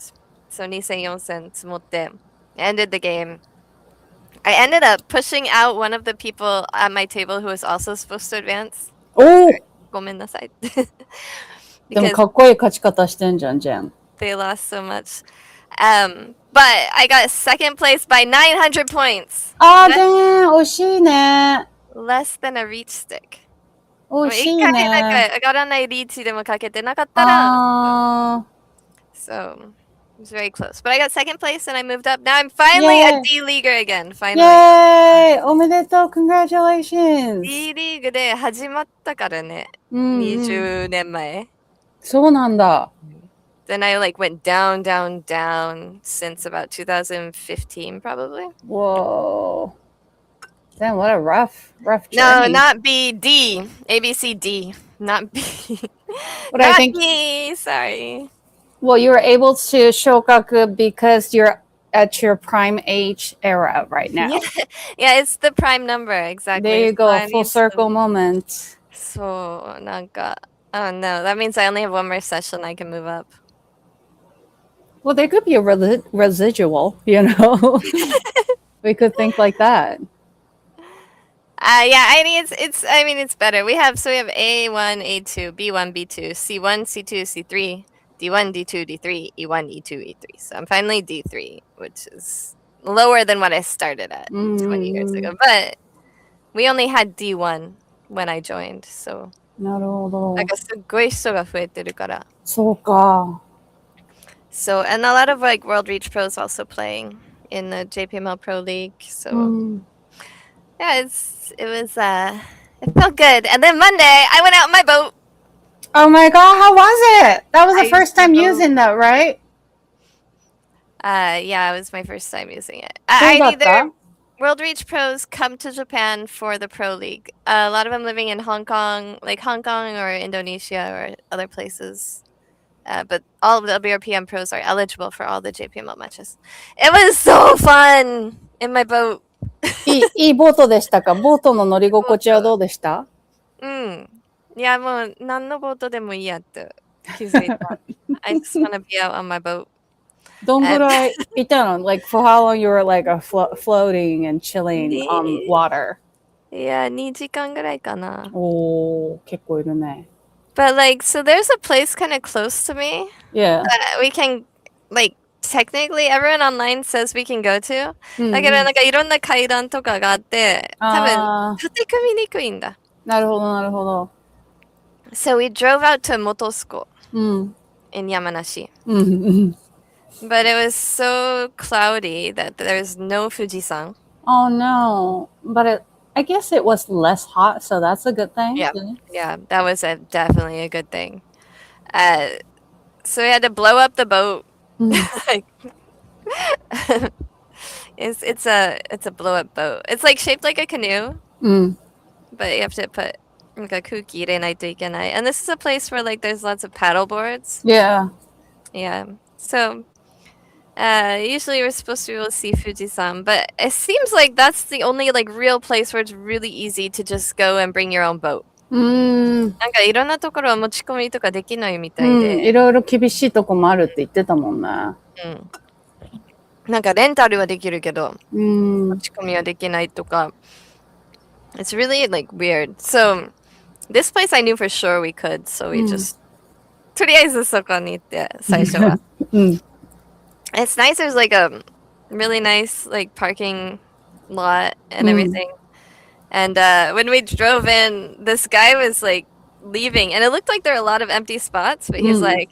So 2000-4000積もって ended the game. I ended up pushing out one of the people at my table who was also supposed to advance. おー、 ごめんなさい。でも because かっこいい勝ち方してんじゃん、ジェン。 they lost so much. But I got second place by 900 points. あー、ジェン、惜しいね。 Less than a reach stick. 惜しい一回ね。なんか上がらないリーチでもかけてなかったら。あー。 So it was very close. But I got second place and I moved up. Now I'm finally a D leaguer again. イ Finally. ェーイ、おめでとう、congratulations。 D リーグで始まったからね。20年前。そうなんだ。 Then I like went down, down, down since about 2015 probably. Whoa. Damn, what a rough No, journey. not B, D. A, B, C, D. Not B. But I Not think, B, sorry. well, you were able to shokaku because you're at your prime age era right now. Yeah, it's the prime number, exactly. There you So go, I full need circle to- moment. So, なんか, oh no, that means I only have one more session I can move up. Well, there could be a residual, you know. We could think like that. Yeah, I mean it's better. We have A1, A2, B1, B2, C1, C2, C3, D1, D2, D3, E1, E2, E3. So I'm finally D3, which is lower than what I started at 20 years ago. But we only had D1 when I joined, so なるほど。なんかすっごい人が増えてるから。そうか。 So, and a lot of like World Reach Pros also playing in the JPML Pro League. So yeah, it felt good. And then Monday, I went out on my boat. Oh my god, how was it? That was the I first time used the using that, right? Yeah, it was my first time using it. どうだ I った either World Reach Pros come to Japan for the Pro League. A lot of them living in Hong Kong, like Hong Kong or Indonesia or other places. But all of the WRPM pros are eligible for all the JPML matches. It was so fun in my boat. いいボートでしたか？ボートの乗り心地はどうでした？いや、もう何のボートでもいいやって気づいた。I just want to be out on my boat. どんぐらいいたの？ Like for how long you were like floating and chilling on water? いや、2時間ぐらいかな。おー、結構いるね。But like, so there's a place kind of close to me. Yeah. We can, like, technically everyone online says we can go to. だけどなんかいろんな階段とかがあって、多分立て組みにくいんだ。なるほど、なるほど。So we drove out to Motosuko in Yamanashi. But it was so cloudy that there's no Fujisan. Oh no. But I guess it was less hot, so that's a good thing. Yeah, that was definitely a good thing. So we had to blow up the boat. Like, it's a blow up boat. It's like shaped like a canoe, but you have to put like a kuki入れないといけない. And this is a place where like there's lots of paddle boards. Yeah. Yeah. So usually we're supposed to be able to see Fujisan, but it seems like that's the only like real place where it's really easy to just go and bring your own boat. なんかいろんなところは持ち込みとかできないみたいで。いろいろ厳しいとこもあるって言ってたもんね。なんかレンタルはできるけど、持ち込みはできないとか。It's really like weird. So this place I knew for sure we could, so we just とりあえずそこに行って最初は。It's nice. There's like a really nice like parking lot and everything. And when we drove in, this guy was like leaving, and it looked like there were a lot of empty spots. But he's like,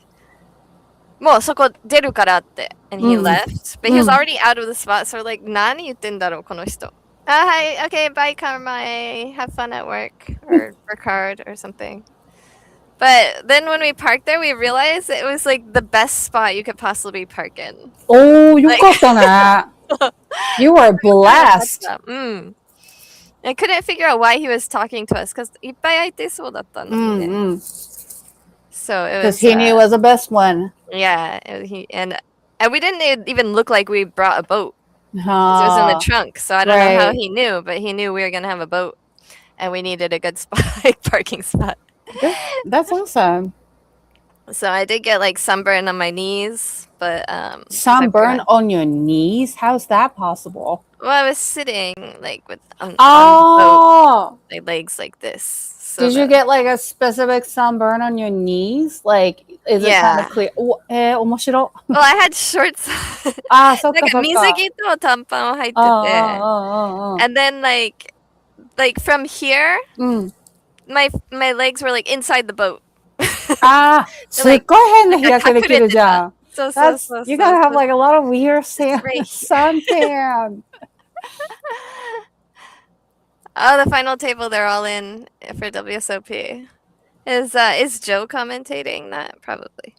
もうそこ出るからって and he left. But he was already out of the spot. So we're like, 何言ってんだろうこの人。Hi, okay, bye, Karma. Have fun at work or work hard or something. But then when we parked there, we realized it was like the best spot you could possibly park in. おー、よかったね。You were blessed. I couldn't figure out why he was talking to us because いっぱい空いてそうだったのね。So it was. Because he knew it was the best one. Yeah, And we didn't even look like we brought a boat. It was in the trunk, so I don't know how he knew, but he knew we were gonna have a boat, and we needed a good spot, like parking spot. That's awesome. So I did get like sunburn on my knees, but sunburn on your knees? How's that possible? Well, I was sitting like with on the boat, my legs like this. So did you get like a specific sunburn on your knees? Like, is it kind of clear? 面白。Well, I had shorts. そっかそっか。なんか水着と短パンを履いてて。And then like from here, my legs were like inside the boat. すっごい変な日焼けできるじゃん。そう。You gotta have like a lot of weird suntan. Oh, the final table they're all in for WSOP. Is Joe commentating that? Probably.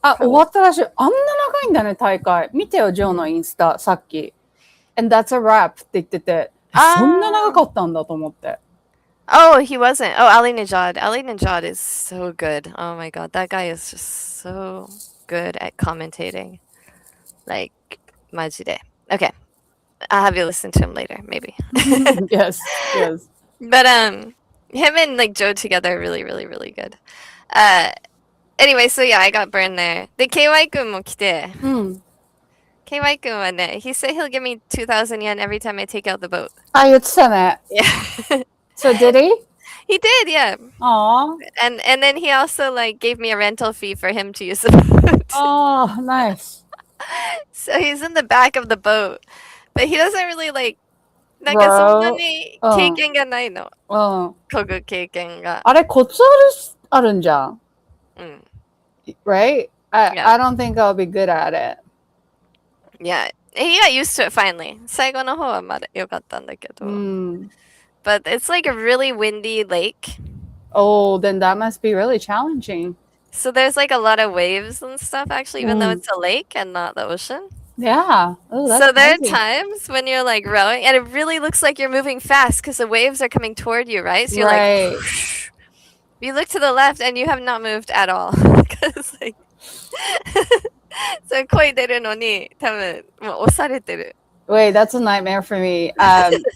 終わったらしい。あんな長いんだね、大会。見てよ、ジョーのインスタ、さっき。And that's a wrap って言ってて、そんな長かったんだと思って。Oh, he wasn't. Oh, Ali Najad. Ali Najad is so good. Oh my god, that guy is just so good at commentating. Like, majide. Okay. I'll have you listen to him later, maybe. Yes. But him and like Joe together are really, really, really good. Anyway, so yeah, I got burned there. The KY-kun も来て。KY-kun はね、he said he'll give me 2,000 yen every time I take out the boat. 言ってたね。Yeah. So did he? He did, yeah. Aww. And then he also like gave me a rental fee for him to use the boat. Oh, nice. So he's in the back of the boat, but he doesn't really like なんかそんなに経験がないの。漕ぐ経験が。あれコツあるんじゃん。Right? I don't think I'll be good at it. Yeah. He got used to it finally. 最後の方はまだ良かったんだけど。But it's like a really windy lake. Oh, then that must be really challenging. So there's like a lot of waves and stuff actually, even though it's a lake and not the ocean. Yeah. Oh, that's so there are times when you're like rowing and it really looks like you're moving fast because the waves are coming toward you, right? So you're like, you look to the left and you have not moved at all. Because like, so 漕いでるのに多分もう押されてる。Wait, that's a nightmare for me.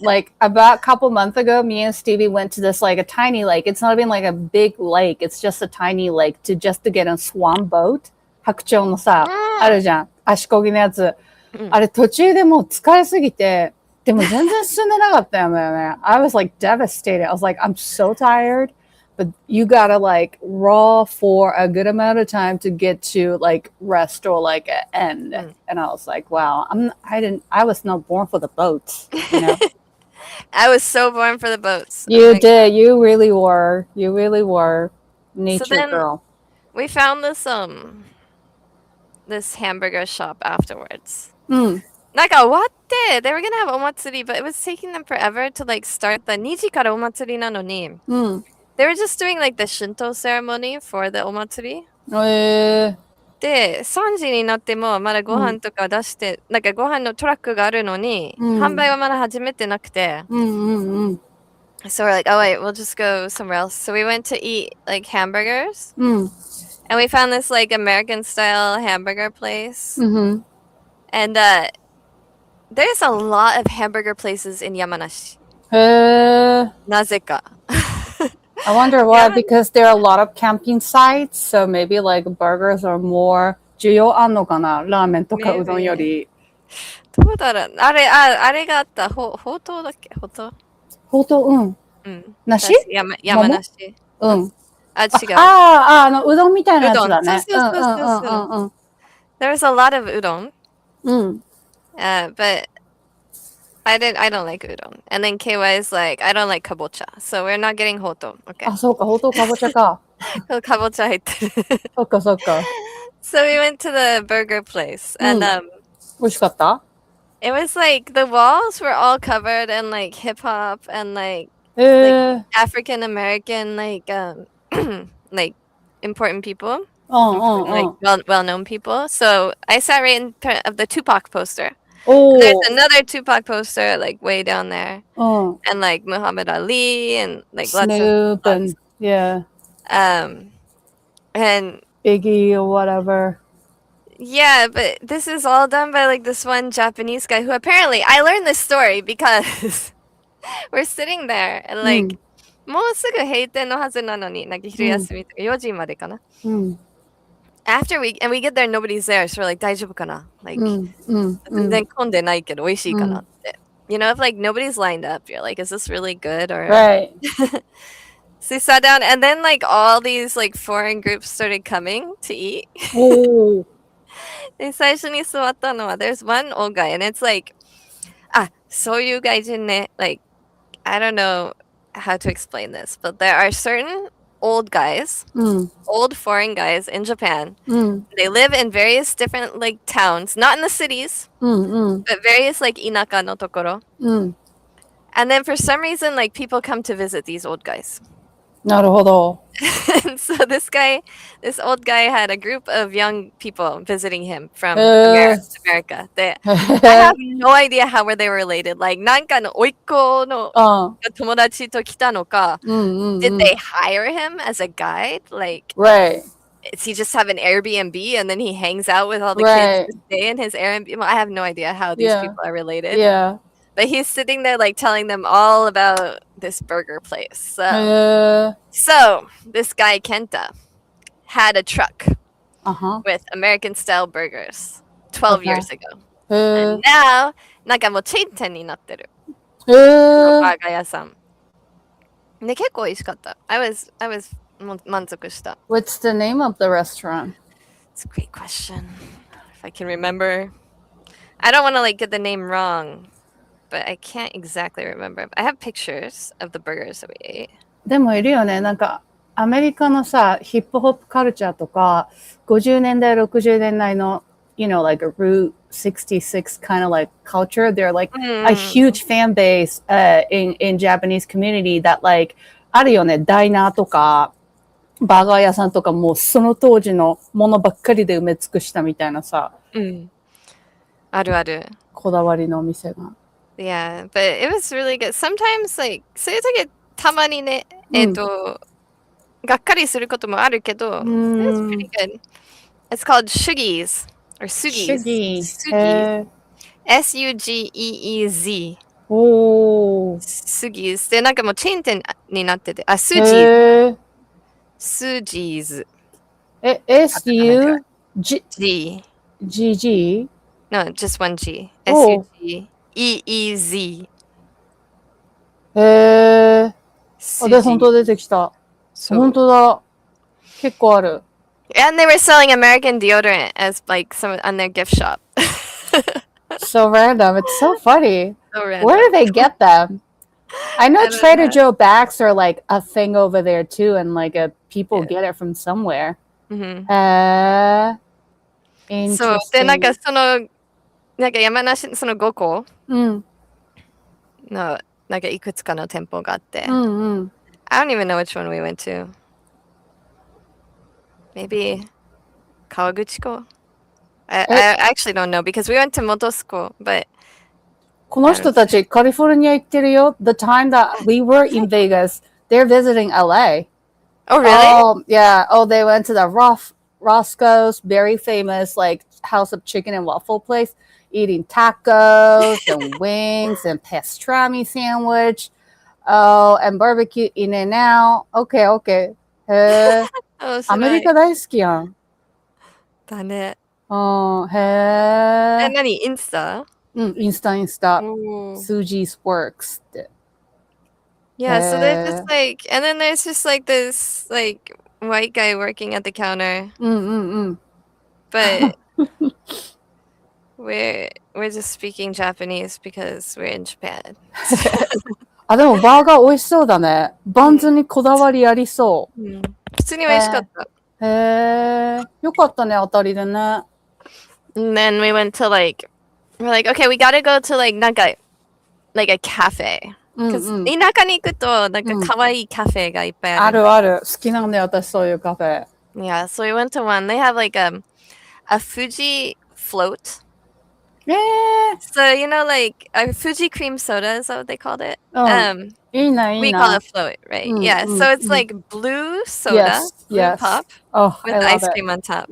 Like about a couple months ago, me and Stevie went to this like a tiny lake. It's not even like a big lake. It's just a tiny lake to get a swan boat. 白鳥のさ、あるじゃん。足漕ぎのやつ。あれ途中でもう疲れすぎて、でも全然進んでなかったんだよね。I was like devastated. I was like, I'm so tired. But you gotta like row for a good amount of time to get to like rest or like an end. And I was like, wow, I was not born for the boats, you know? I was so born for the boats. You did. You really were. You really were. Nature girl. We found this hamburger shop afterwards. なんか終わって、they were gonna have お祭り, but it was taking them forever to like start the 2時からお祭りなのに。They were just doing like the Shinto ceremony for the お祭り。で、3時になってもまだご飯とか出して、なんかご飯のトラックがあるのに、販売はまだ始めてなくて。So we're like, oh wait, we'll just go somewhere else. So we went to eat like hamburgers. And we found this like American style hamburger place. And there's a lot of hamburger places in Yamanashi. なぜか。I wonder why, because there are a lot of camping sites, so maybe like burgers are more 需要あんのかな、ラーメンとかうどんより。どうだろう、あれがあった、ほうとうだっけ、ほうとう。ほうとう、なし？山梨。違う。うどんみたいなやつだね。そう。There's a lot of udon. But I don't like udon. And then KY is like, I don't like kabocha. So we're not getting hoto. Okay. そうか、ほとうかぼちゃか。kabocha 入ってる。そっか。So we went to the burger place. And美味しかった？ it was like the walls were all covered in like hip hop and like African American like like important people. Like well-known people. So I sat right in front of the Tupac poster. There's another Tupac poster like way down there. And like Muhammad Ali and like Snoop lots and and Biggie or whatever. Yeah, but this is all done by like this one Japanese guy who apparently I learned this story because we're sitting there and like もうすぐ閉店のはずなのに、なんか昼休みとか4時までかな。After we get there, nobody's there, so we're like 大丈夫かな? Like 全然混んでないけど美味しいかなって。You know, if like nobody's lined up, you're like, is this really good or Right. So we sat down and then like all these like foreign groups started coming to eat. Oh. で、最初に座ったのは there's one old guy and it's like そういう外人ね like I don't know how to explain this, but there are certain old guys, old foreign guys in Japan. They live in various different like towns, not in the cities, but various like 田舎のところ. And then for some reason, like people come to visit these old guys. なるほど。 And so this old guy had a group of young people visiting him from America. I have no idea how they were related. Like なんかの甥っ子の友達と来たのか did they hire him as a guide? Like, Right. does he just have an Airbnb and then he hangs out with all the kids to stay in his Airbnb? Well, I have no idea how these people are related. Yeah. But he's sitting there like telling them all about this burger place. So this guy Kenta had a truck with American style burgers 12 years ago. And now なんかもうチェーン店になってる。バーガー屋さん。で、結構美味しかった。I was 満足した。What's the name of the restaurant? It's a great question. If I can remember. I don't want to like get the name wrong, but I can't exactly remember. I have pictures of the burgers that we ate. でもいるよね。なんかアメリカのさ、ヒップホップカルチャーとか、50年代、60年代の you know, like a Route 66 kind of like culture. They're like a huge fan base in Japanese community that like あるよね、ダイナーとかバーガー屋さんとかもうその当時のものばっかりで埋め尽くしたみたいなさ。あるある。こだわりのお店が。Yeah, but it was really good. Sometimes like そういう時たまにね、がっかりすることもあるけど、it was pretty good. It's called Shuggies or Sugies. Sugies. S-U-G-E-E-Z. おー。Sugies. で、なんかもうチェーン店になってて、Sugies. Sugies. S-U-G-G? No, just one G. S-U-G-E-E-Z. で、本当出てきた。本当だ。結構ある。And they were selling American deodorant as like some on their gift shop. So random. It's so funny. So random. Where do they get them? I know Trader Joe bags are like a thing over there too, and like people get it from somewhere. Interesting. そう。で、なんかその、なんか山梨その5個の、なんかいくつかの店舗があって。I don't even know which one we went to. Maybe 川口湖? I actually don't know because we went to Motosuko, but この人たちカリフォルニア行ってるよ。The time that we were in Vegas, they're visiting LA. Oh, really? Oh, yeah. Oh, they went to the Roscoe's, very famous like house of chicken and waffle place, eating tacos and wings and pastrami sandwich. Oh, and barbecue in and out. Okay, okay. アメリカ大好きやん。だね。へえ。何インスタ？インスタ。Suji's Works って。Yeah, so they're just like, and then there's just like this like white guy working at the counter. But we're just speaking Japanese because we're in Japan. でもバーガー美味しそうだね。バンズにこだわりありそう。普通に美味しかった。よかったね、当たりでね。And then we went to like, we're like, okay, we gotta go to like, なんか、like a cafe. Because 田舎に行くと、なんか可愛いカフェがいっぱいある。ある。好きなんだよ、私そういうカフェ。Yeah, so we went to one. They have like a Fuji float. So, you know, like a Fuji cream soda, is that what they called it? We call it float, right? Yeah, so it's like blue soda, blue pop, with ice cream on top.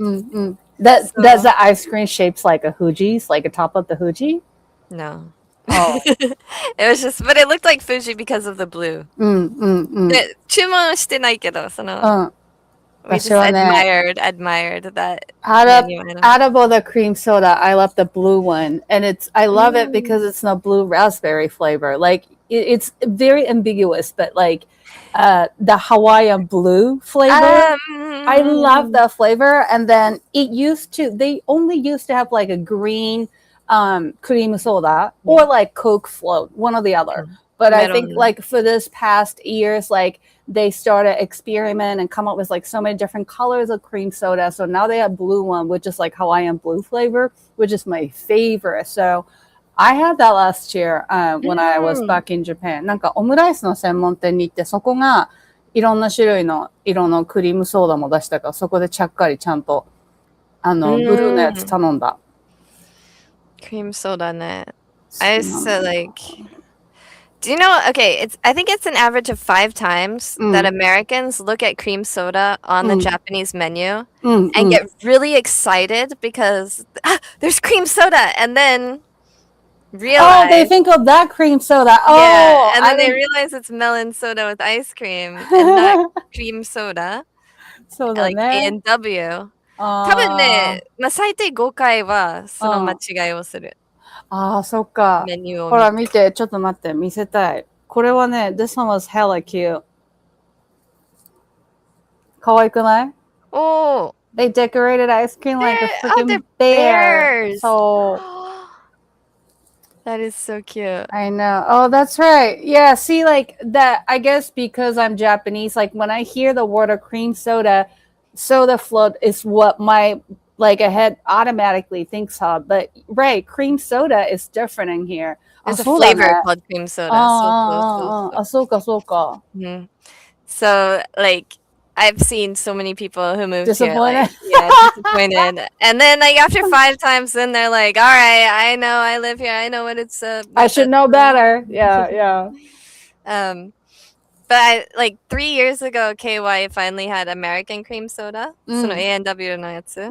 Does the ice cream shapes like a Fuji's, like a top of the Fuji? No. Oh. It was just, but it looked like Fuji because of the blue. で、注文してないけど、we just admired that menu item. Out of all the cream soda, I love the blue one, and I love it because it's not blue raspberry flavor. Like it's very ambiguous, but like the Hawaiian blue flavor, I love the flavor. And then they only used to have like a green cream soda or like Coke float, one or the other. But I think like for this past years, like they started experiment and come up with like so many different colors of cream soda. So now they have blue one, which is like Hawaiian blue flavor, which is my favorite. So I had that last year when I was back in Japan. なんかオムライスの専門店に行って、そこがいろんな種類の色のクリームソーダも出したから、そこでちゃっかりちゃんとブルーのやつ頼んだ。Cream soda ね。I used to like...Do you know, okay, I think it's an average of 5 times that Americans look at cream soda on the Japanese menu and get really excited because there's cream soda, and then realize... Oh, they think of that cream soda. Oh, yeah, and then they realize it's melon soda with ice cream and not cream soda. そうだね。Like A&W. 多分ね、最低5回はその間違いをする。ああ、そっか。メニューをほら見て、ちょっと待って、見せたい。これはね、this one was hella cute. 可愛くない？ Oh, They decorated ice cream like a freaking bears. So that is so cute. I know. Oh, that's right. Yeah, see, like that. I guess because I'm Japanese, like when I hear the word of cream soda float is what my like a head automatically thinks of. But right, cream soda is different in here. There's a flavor called cream soda. So like I've seen so many people who moved here like, disappointed. And then like after 5 times then they're like, all right, I know I live here. I know what it's I should know better. Yeah. But like 3 years ago, KY finally had American cream soda. その A&W のやつ。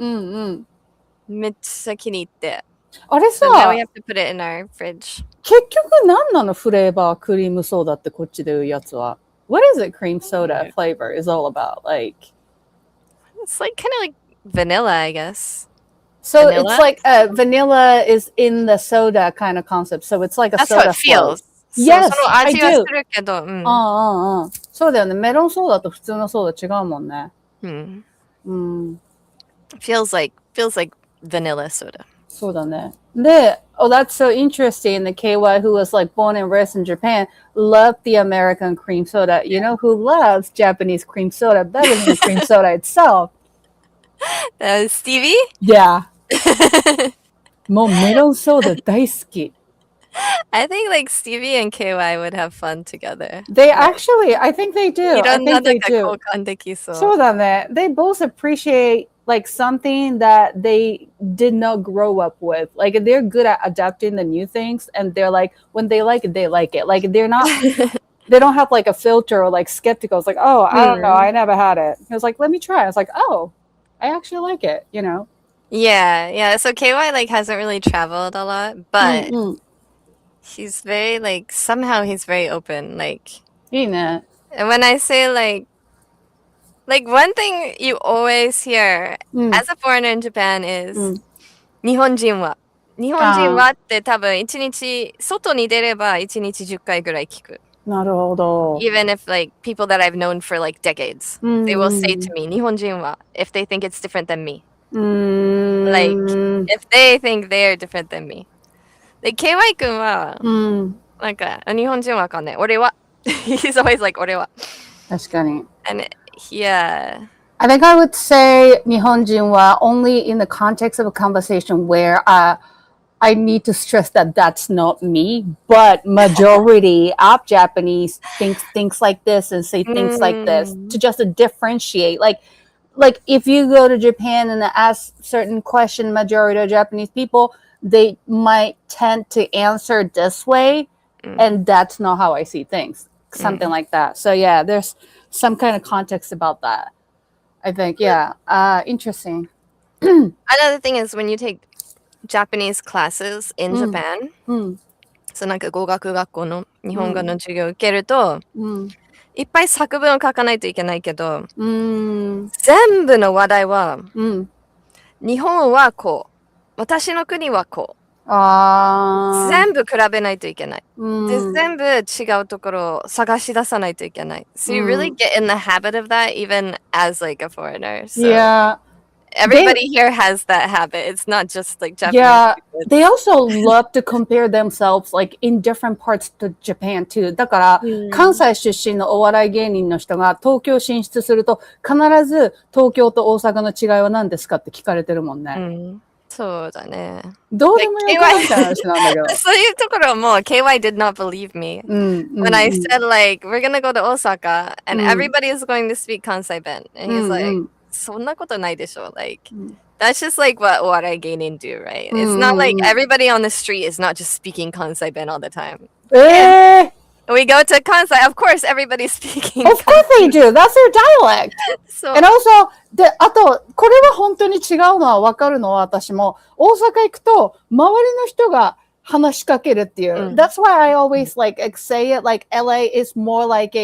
めっちゃ気に入って。あれさ、So now we have to put it in our fridge. 結局何なのフレーバークリームソーダってこっちで言うやつは。What is it cream soda flavor is all about? Like, it's like kind of like vanilla, I guess. So vanilla? It's like vanilla is in the soda kind of concept. So it's like a That's soda how it feels. Yes, I do. そうだよね。メロンソーダと普通のソーダ違うもんね。Feels like vanilla soda. そうだね。で、oh, that's so interesting. The KY who was like born and raised in Japan loved the American cream soda. You know who loves Japanese cream soda better than the cream soda itself? Stevie? Yeah. もうメロンソーダ大好き。I think like Stevie and KY would have fun together. They actually, I think they do. I think they do. そうだね。They both appreciate like something that they did not grow up with. Like they're good at adapting the new things, and they're like when they like it, they like it. Like they're not, they don't have like a filter or like skeptical. It's like, oh, I don't know, I never had it. It was like, let me try. I was like, oh, I actually like it. You know? Yeah. So KY like hasn't really traveled a lot, but he's very like somehow he's very open. Like, いいね。 and when I say like one thing you always hear as a foreigner in Japan is 日本人はって多分1日外に出れば1日10回ぐらい聞く。なるほど。 Even if like people that I've known for like decades, they will say to me 日本人は if they think it's different than me. Like if they think they're different than me. Like KY 君はなんか日本人はわかんない。俺は He's always like 俺は。確かに。 And yeah. I think I would say 日本人は only in the context of a conversation where I need to stress that that's not me, but majority of Japanese thinks like this and say things like this to just differentiate. Like if you go to Japan and ask certain question, majority of Japanese people, they might tend to answer this way, and that's not how I see things. Something like that. So yeah, there's some kind of context about that. I think, yeah. Interesting. Another thing is when you take Japanese classes in Japan, そうなんか語学学校の日本語の授業を受けると、いっぱい作文を書かないといけないけど、全部の話題は、日本はこう、私の国はこう。全部比べないといけない。で、全部違うところを探し出さないといけない。So you really get in the habit of that even as like a foreigner. So everybody here has that habit. It's not just like Japanese. Yeah, they also love to compare themselves like in different parts to Japan too. だから、関西出身のお笑い芸人の人が東京進出すると必ず東京と大阪の違いは何ですかって聞かれてるもんね。そうだね。どうでもよくなっちゃう話なんだけど。そういうところも KY did not believe me. When I said like, we're gonna go to Osaka and everybody is going to speak Kansai Ben. And he's like, そんなことないでしょ。Like, that's just like what お笑い芸人 do, right? It's not like everybody on the street is not just speaking Kansai Ben all the time. We go to Kansai, of course everybody's speaking. Of course they do. That's their dialect. And also, で、あと、これは本当に違うのは分かるのは私も、大阪行くと、周りの人が話しかけるっていう。That's why I always like say it like LA is more like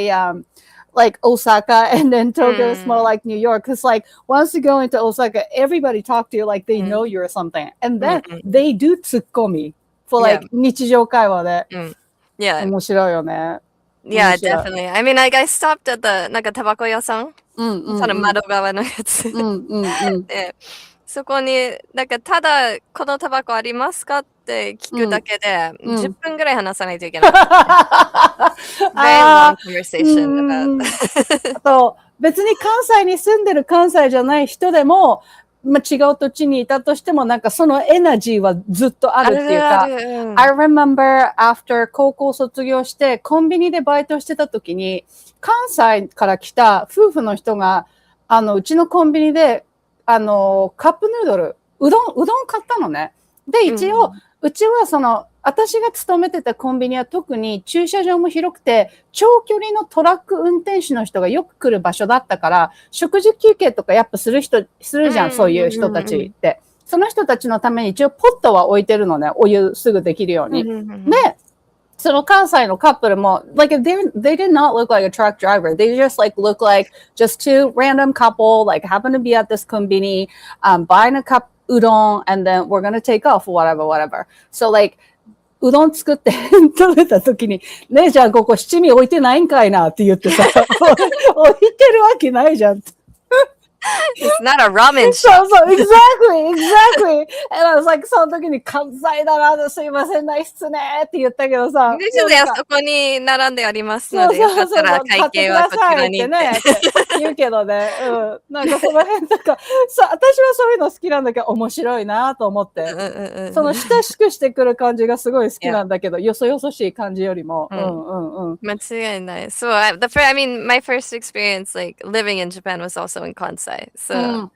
like Osaka and then Tokyo is more like New York. Because like once you go into Osaka, everybody talk to you like they know you or something. And then they do ツッコミ for like 日常会話で。Yeah. 面白いよね。Yeah, definitely. I mean, like I stopped at the なんかタバコ屋さん、その窓側のやつで、そこになんかただこのタバコありますかって聞くだけで10分ぐらい話さないといけない。Very long conversation about. あと別に関西に住んでる関西じゃない人でも。まあ、違う土地にいたとしてもなんかそのエナジーはずっとあるっていうか、I remember after 高校卒業してコンビニでバイトしてた時に関西から来た夫婦の人がうちのコンビニでカップヌードルうどん買ったのね。で一応、うちは私が勤めてたコンビニは特に駐車場も広くて、長距離のトラック運転手の人がよく来る場所だったから、食事休憩とかやっぱするじゃん、そういう人たちって。その人たちのために一応ポットは置いてるのね、お湯すぐできるように。で、その関西のカップルも、like, they did not look like a truck driver. They just like look like just two random couple, like happen to be at this konbini, buying a cup udon, and then we're gonna take off, whatever. So like, うどん作って食べたときに、姉ちゃんここ七味置いてないんかいなって言ってさ、置いてるわけないじゃん。It's not a ramen shop. そうそう、exactly. And I was like, その時に関西だな、すいません、ないっすねって言ったけどさ。であそこに並んでありますので、よかったら会計はこちらにってね。言うけどね、なんかその辺とか、私はそういうの好きなんだけど、面白いなと思って。その親しくしてくる感じがすごい好きなんだけど、よそよそしい感じよりも。間違いない。So, I mean, my first experience, like, living in Japan was also in Kansai. So,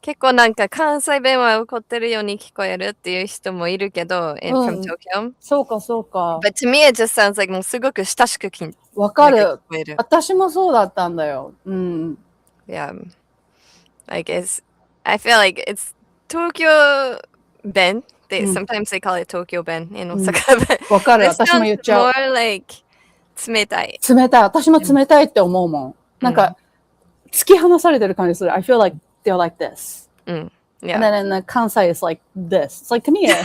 結構なんか関西弁は怒ってるように聞こえるっていう人もいるけど、from Tokyo. そうか、そうか。But to me, it just sounds like もうすごく親しくわかる。私もそうだったんだよ。Yeah. I guess, I feel like it's Tokyo Ben. Sometimes they call it Tokyo Ben in Osaka. わかる。私も言っちゃう。More like 冷たい。冷たい。私も冷たいって思うもん。なんか、突き放されてる感じする。I feel like they're like this. Yeah. And then in the Kansai, it's like this. It's like, come here.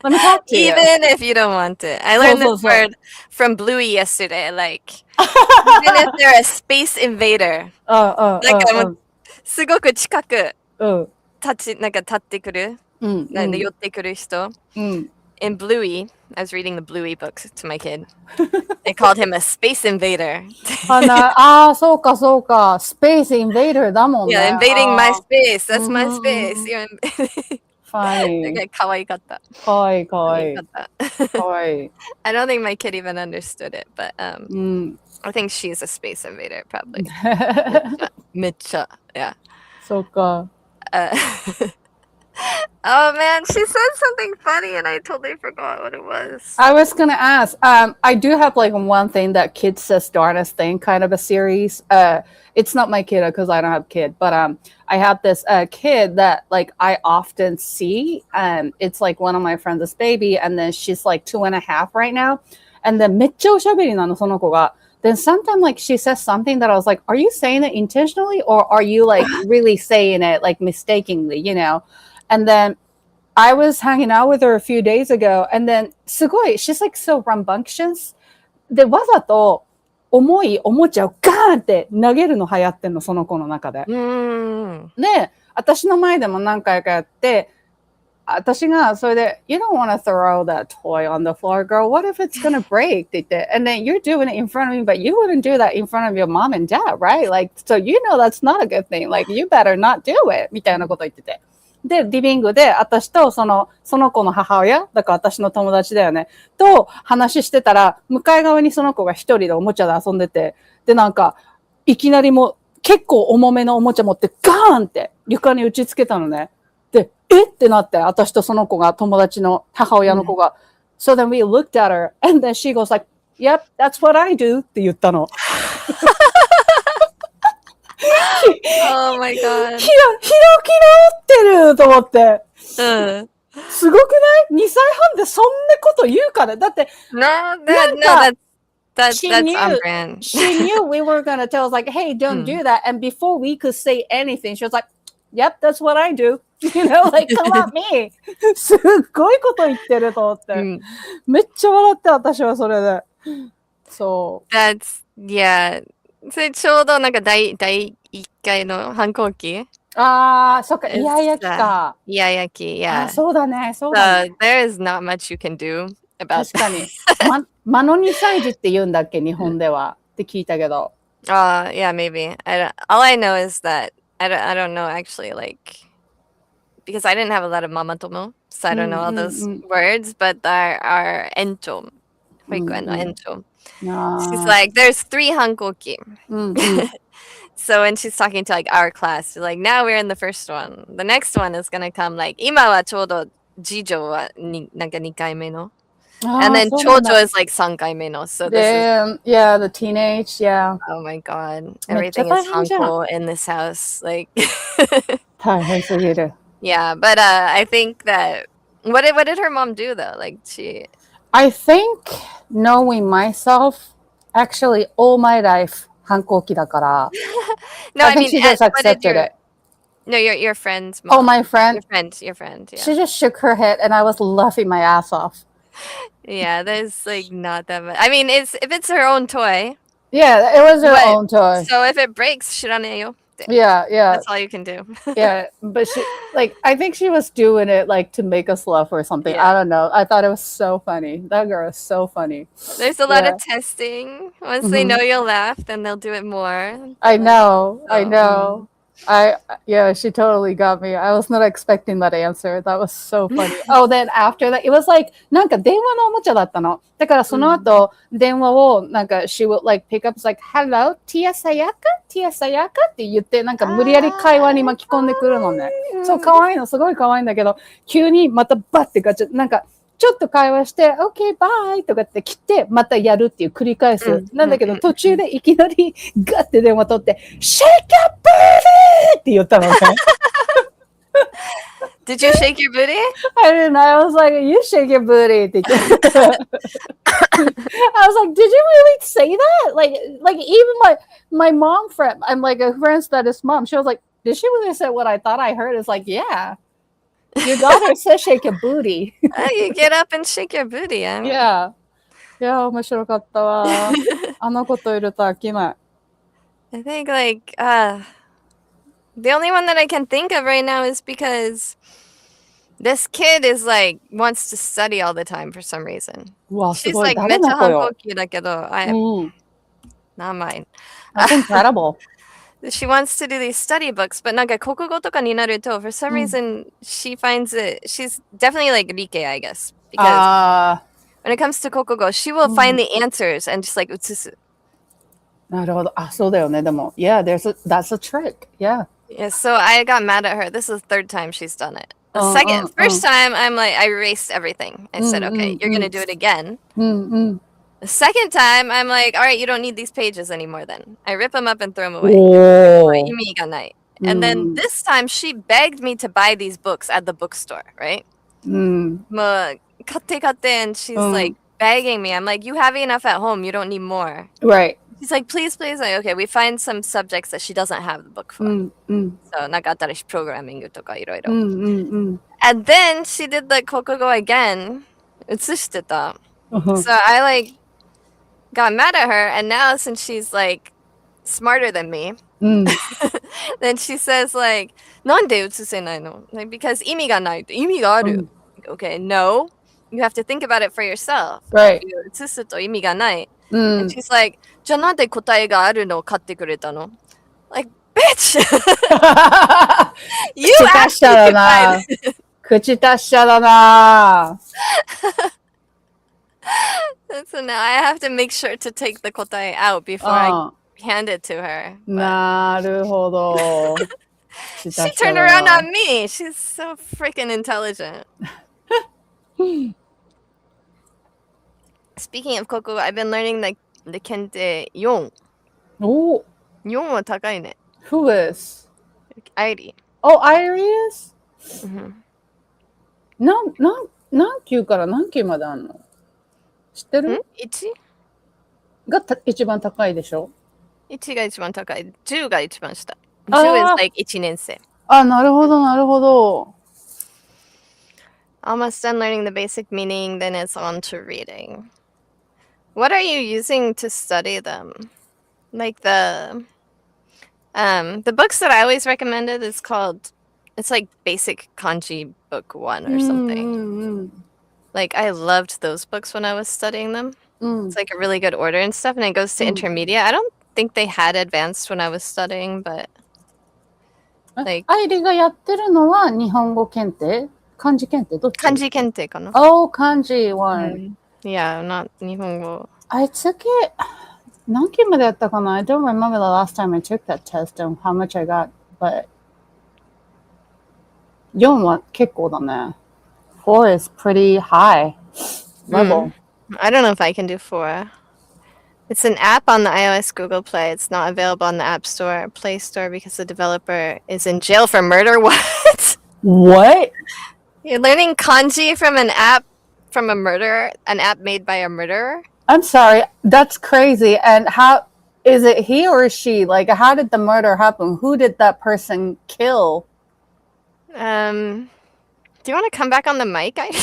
Let me talk to you. Even if you don't want it. I learned this word from Bluey yesterday. Like, even if they're a space invader. すごく近く立ってくる。寄ってくる人。In Bluey, I was reading the Bluey books to my kid. They called him a space invader. そうか、そうか。Space invader だもんね。Yeah, invading my space. That's my space. Fine. 可愛かった。可愛い。可愛い。I don't think my kid even understood it, but I think she's a space invader, probably. めっちゃ、yeah. そうか。Oh man, she said something funny and I totally forgot what it was. I was gonna ask. I do have like one thing that kid says darnest thing kind of a series. It's not my kid because I don't have a kid, but I have this kid that like I often see. It's like one of my friends' baby, and then she's like 2.5 right now, and then めっちゃおしゃべりなのその子が。Then sometimes like she says something that I was like, are you saying it intentionally or are you like really saying it like mistakenly, you know? And then I was hanging out with her a few days ago, and then すごい she's like so rambunctious. で、わざと重いおもちゃをガーンって投げるの流行ってんの、その子の中で。で、私の前でも何回かやって、私がそれで、you don't want to throw that toy on the floor, girl. What if it's gonna break? って言って、and then you're doing it in front of me, but you wouldn't do that in front of your mom and dad, right? Like, so you know that's not a good thing. Like, you better not do it. みたいなこと言ってて。で、リビングで私とその子の母親、だから私の友達だよね、と話してたら、向かい側にその子が一人でおもちゃで遊んでて、で、なんか、いきなりもう結構重めのおもちゃ持ってガーンって床に打ちつけたのね。で、えってなって、私とその子が、友達の母親の子が、So then we looked at her, and then she goes like, Yep, that's what I do って言ったの。Oh my god. キラってると思って。すごくない ?2 歳半でそんなこと言うからだって。No, that's on brand. She knew we were going to tell us like, hey, don't do that. And before we could say anything, she was like, yep, that's what I do. You know, like, come at me. すっごいこと言ってると思って。めっちゃ笑って、私はそれで。そう。That's, yeah. それちょうどなんか第1回の反抗期ああ、そっか、イヤイヤ期か。イヤイヤ期、yeah. そうだね、そうだね。So, there is not much you can do about 確かに。間の2歳児って言うんだっけ、日本では。って聞いたけど。Yeah, maybe. All I know is that I don't know actually, like, because I didn't have a lot of mamatomo, so I don't know all those words, but there are ento, 保育園のento. She's like, there's 3 hankoki. So when she's talking to like our class, she's like, now we're in the first one. The next one is gonna come like, 今はちょうど次女はなんか2回目の. And then chojo is like 3回目の. So this is yeah, the teenage, yeah. Oh my god. Everything is hanko in this house. Like 大変すぎる. Yeah, but I think that what did her mom do though? Like I think knowing myself, actually all my life 反抗期だから。No, I mean, she just accepted it. No, your friend's mom. Oh, my friend? Your friend, yeah. She just shook her head and I was laughing my ass off. Yeah, there's like not that much. I mean, if it's her own toy. Yeah, it was her own toy. So if it breaks, shiraneyo. Yeah. That's all you can do. Yeah, but she like I think she was doing it like to make us laugh or something. Yeah. I don't know. I thought it was so funny. That girl is so funny. There's a lot of testing. Once they know you'll laugh, then they'll do it more. I know. Yeah, she totally got me. I was not expecting that answer. That was so funny. Oh, then after that, it was like, なんか電話のおもちゃだったの。だからその後、電話をなんか she would like pick up, like, hello, Tia Sayaka? って言って、なんか無理やり会話に巻き込んでくるのね。そう、可愛いの、すごい可愛いんだけど、急にまたバッてガチャ、なんか、ちょっと会話して、OK, bye! とかって切って、またやるっていう繰り返す。なんだけど、途中でいきなりガッて電話取って、Shake your booty! って言ったのね。Did you shake your booty? I didn't know. I was like, you shake your booty って言って。I was like, did you really say that? Like even my mom friend, I'm like a friend that is mom, she was like, did she really say what I thought I heard? It's like, yeah. Your daughter says shake your booty. You get up and shake your booty. Yeah. いや、面白かったわ。あの子といると飽きない。I think like, the only one that I can think of right now is because this kid is like, wants to study all the time for some reason. She's like, めっちゃ反抗期だけど、not mine. That's incredible. She wants to do these study books, but なんか国語とかになると, for some reason, she finds it, she's definitely like Rike, I guess. Because when it comes to 国語, she will find the answers and just like 写す。なるほど。あ、そうだよね。でも、yeah, that's a trick. Yeah. Yeah, so I got mad at her. This is the third time she's done it. The first time, I'm like, I erased everything. I said, okay, you're going to do it again. The second time, I'm like, all right, you don't need these pages anymore then. I rip them up and throw them away. And then this time, she begged me to buy these books at the bookstore, right? And she's like begging me. I'm like, you have enough at home. You don't need more. Right. She's like, please, please. Like, okay, we find some subjects that she doesn't have the book for. So, なんか新しいプログラミングとかいろいろ。And then she did the kokugo again. 写してた. So I like got mad at her, and now since she's like smarter than me, then she says like, なんで写せないの? Like, because 意味がない. 意味がある. Okay, no. You have to think about it for yourself. Right. 写すと意味がない. And she's like, じゃあなんで答えがあるのを買ってくれたの? Like, bitch! You actually buy it. 口達者だな So now I have to make sure to take the kotae out before I hand it to her. なるほど。She turned around on me. She's so freaking intelligent. Speaking of kokugo, I've been learning the kente 4. お 4は高いね. Who is? Airi. Oh, Airi is? 何級から何級まであるの知ってる 1? が一番高いでしょ 1が一番高い。10が一番下。10 is like 1年生。あ、なるほど、なるほど。Almost done learning the basic meaning, then it's on to reading. What are you using to study them? Like the books that I always recommended is called, it's like basic kanji book 1 or something. Like I loved those books when I was studying them. It's like a really good order and stuff, and it goes to intermediate. I don't think they had advanced when I was studying, but like アイリがやってるのは日本語検定漢字検定どっち kanji kente かな? Oh, kanji one. Yeah, not 日本語. I took it 何級までやったかな I don't remember the last time I took that test and how much I got, but 4は結構だね。4 is pretty high level. I don't know if I can do 4. It's an app on the iOS Google Play. It's not available on the App Store or Play Store because the developer is in jail for murder. What? What? You're learning kanji from an app from a murderer, an app made by a murderer? I'm sorry, that's crazy. And how is it he or she? Like, how did the murder happen? Who did that person kill? Do you want to come back on the mic? What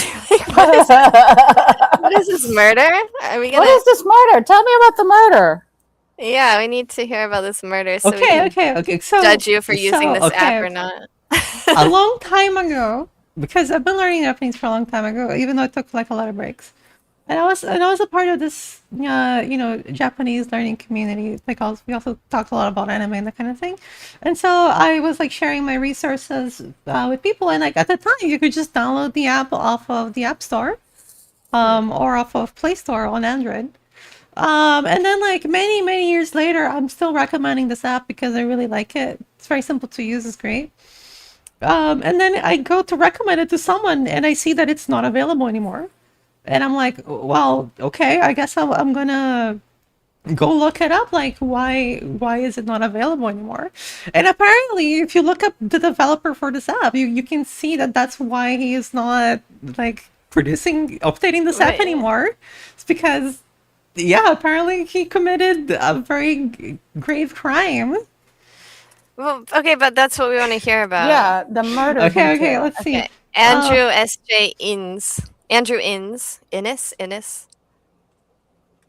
is this murder? Are we gonna... What is this murder? Tell me about the murder. Yeah, we need to hear about this murder so we can So, judge you for using this app or not. A long time ago, because I've been learning Japanese for a long time ago, even though I took like a lot of breaks. And I was a part of this, Japanese learning community. Like we also talked a lot about anime and that kind of thing. And so I was like sharing my resources with people. And like at the time, you could just download the app off of the App Store, or off of Play Store on Android. And then like many years later, I'm still recommending this app because I really like it. It's very simple to use. It's great. And then I go to recommend it to someone, and I see that it's not available anymore. And I'm like, well, okay, I guess I'm gonna go look it up. Like, why is it not available anymore? And apparently, if you look up the developer for this app, you can see that that's why he is not like updating this app anymore. It's because, yeah, apparently he committed a very grave crime. Well, okay, but that's what we want to hear about. Yeah, the murder. Okay, let's see. Andrew S.J. Innes.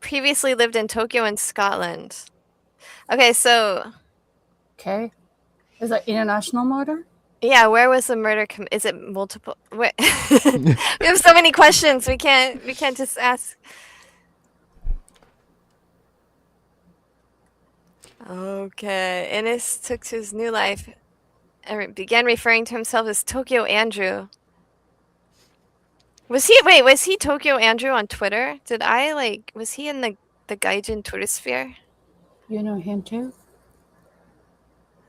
Previously lived in Tokyo and Scotland. Okay, so... Okay. Is that international murder? Yeah, where was the murder? Is it multiple? Wait. We have so many questions. We can't just ask. Okay, Innes took to his new life and began referring to himself as Tokyo Andrew. Was he Tokyo Andrew on Twitter? Was he in the Gaijin Twitter sphere? You know him too?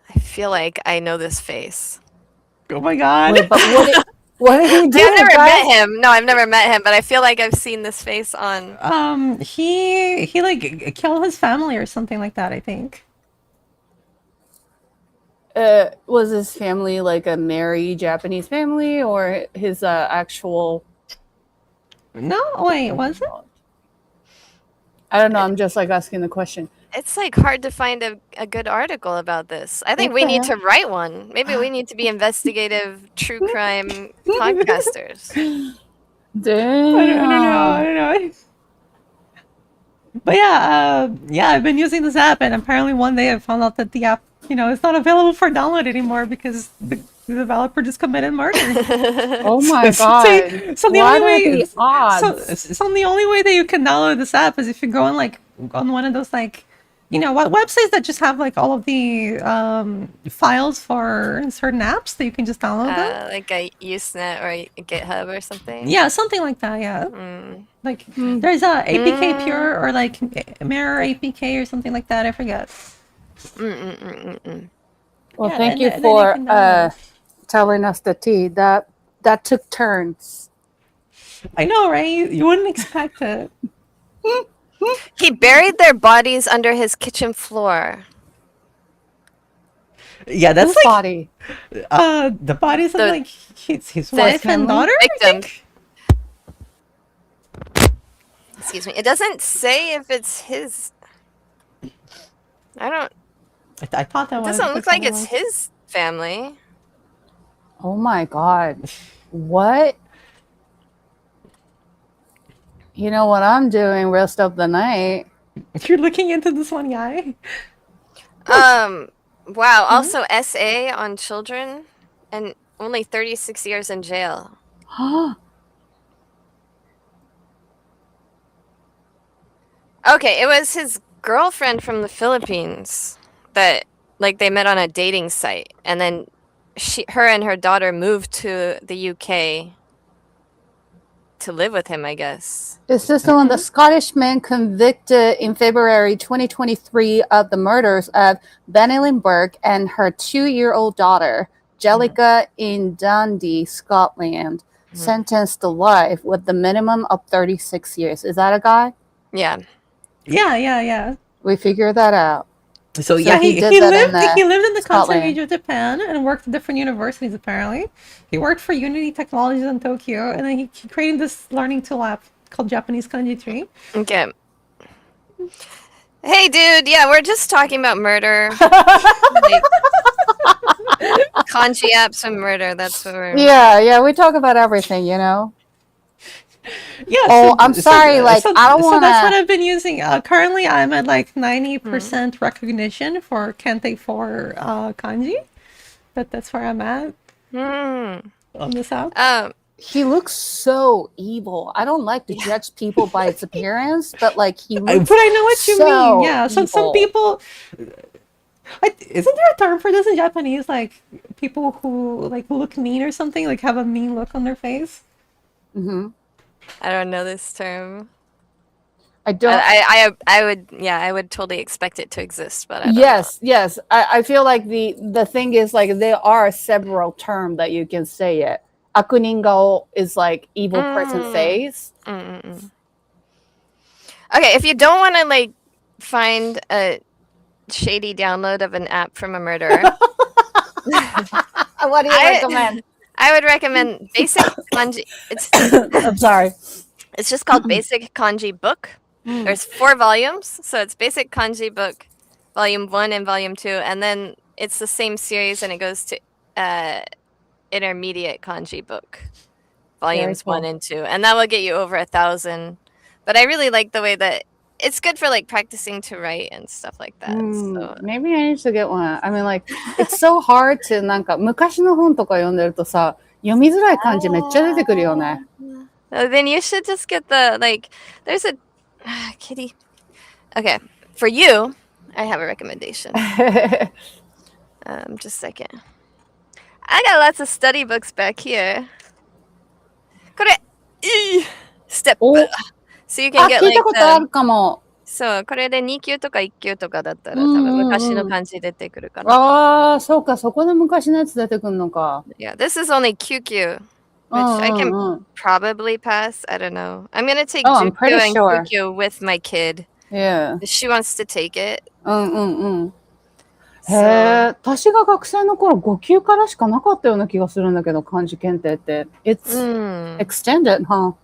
I feel like I know this face. Oh my god. Wait, but what did he do? I've never met him. No, I've never met him, but I feel like I've seen this face on. He like killed his family or something like that, I think. Was his family like a married Japanese family or his actual? No, wait, was it? I don't know. I'm just like asking the question. It's like hard to find a good article about this. I think we need to write one. Maybe we need to be investigative true crime podcasters. Damn. I don't know. But yeah, I've been using this app, and apparently one day I found out that the app, it's not available for download anymore because the developer just committed murder. Oh my god! So the What only are way, the odds? so the only way that you can download this app is if you go on one of those what websites that just have like all of the files for certain apps that you can just download them. Like a Usenet or a GitHub or something. Yeah, something like that. Yeah. Like there's a APK Pure or like Mirror APK or something like that. I forget. Well, thank you for telling us the tea. That took turns. I know, right? You wouldn't expect it. He buried their bodies under his kitchen floor. Yeah, that's Whose body? The bodies of like his wife and daughter. Victim. Excuse me. It doesn't say if it's his. I thought that it doesn't look like it's his family. Oh my god. What? You know what I'm doing rest of the night? You're looking into this one guy? Wow. Also SA on children and only 36 years in jail. Okay, it was his girlfriend from the Philippines that like they met on a dating site, and then her and her daughter moved to the UK to live with him, I guess. Is this the one, the Scottish man convicted in February 2023 of the murders of Benelin Burke and her 2-year-old daughter, Jellica, in Dundee, Scotland, sentenced to life with the minimum of 36 years. Is that a guy? Yeah. Yeah. We figured that out. So yeah, he lived in the continent age of Japan and worked at different universities. Apparently, he worked for Unity Technologies in Tokyo, and then he created this learning tool app called Japanese Kanji Tree. Okay. Hey, dude. Yeah, we're just talking about murder. Kanji apps and murder. That's what we're. Yeah. We talk about everything, Yeah. Oh, I'm sorry. I don't want to. So that's what I've been using. Currently, I'm at like 90% recognition for Kante 4 kanji. That's where I'm at on this app. He looks so evil. I don't like to judge people by its appearance, but he looks. But I know what you mean. Yeah. Evil. Some people. Isn't there a term for this in Japanese? Like people who look mean or something, like have a mean look on their face. I don't know this term. I don't. I would totally expect it to exist, but I don't Yes. I feel like the thing is there are several terms that you can say it. Akuningo is like evil person face. Okay, if you don't want to find a shady download of an app from a murderer, what do you recommend? I would recommend Basic Kanji. I'm sorry. It's just called Basic Kanji Book. There's 4 volumes, so it's Basic Kanji Book, Volume 1 and Volume 2, and then it's the same series, and it goes to Intermediate Kanji Book, Volumes 1 and 2, and that will get you over 1,000. But I really like the way that it's good for practicing to write and stuff like that. So. Maybe I need to get one. I mean, it's so hard to 昔の本とか読んでるとさ、読みづらい漢字めっちゃ出てくるよね。Then you should just get the there's a kitty. Okay, for you, I have a recommendation. Just a second. I got lots of study books back here. これ step. So you can get 聞いたことあるかも。そう、これで2級とか1級とかだったら、多分昔の漢字出てくるかな。ああ、そうか、そこで昔のやつ出てくるのか。Yeah, this is only QQ, which I can probably pass. I don't know. I'm gonna take I'm Jukyu pretty and sure. QQ with my kid. Yeah. She wants to take it. へえ、私が学生の頃5級からしかなかったような気がするんだけど、漢字検定って。It's extended, huh?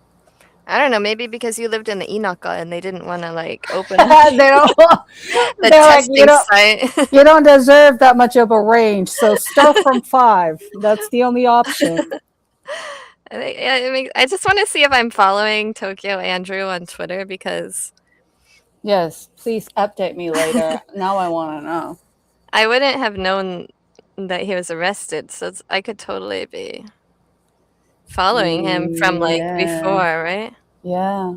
I don't know, maybe because you lived in the Inaka and they didn't want to like open They don't, the testing site. You don't deserve that much of a range, so start from 5. That's the only option. I just want to see if I'm following Tokyo Andrew on Twitter because... Yes, please update me later. Now I want to know. I wouldn't have known that he was arrested, so I could totally be following him from like before, right? Yeah.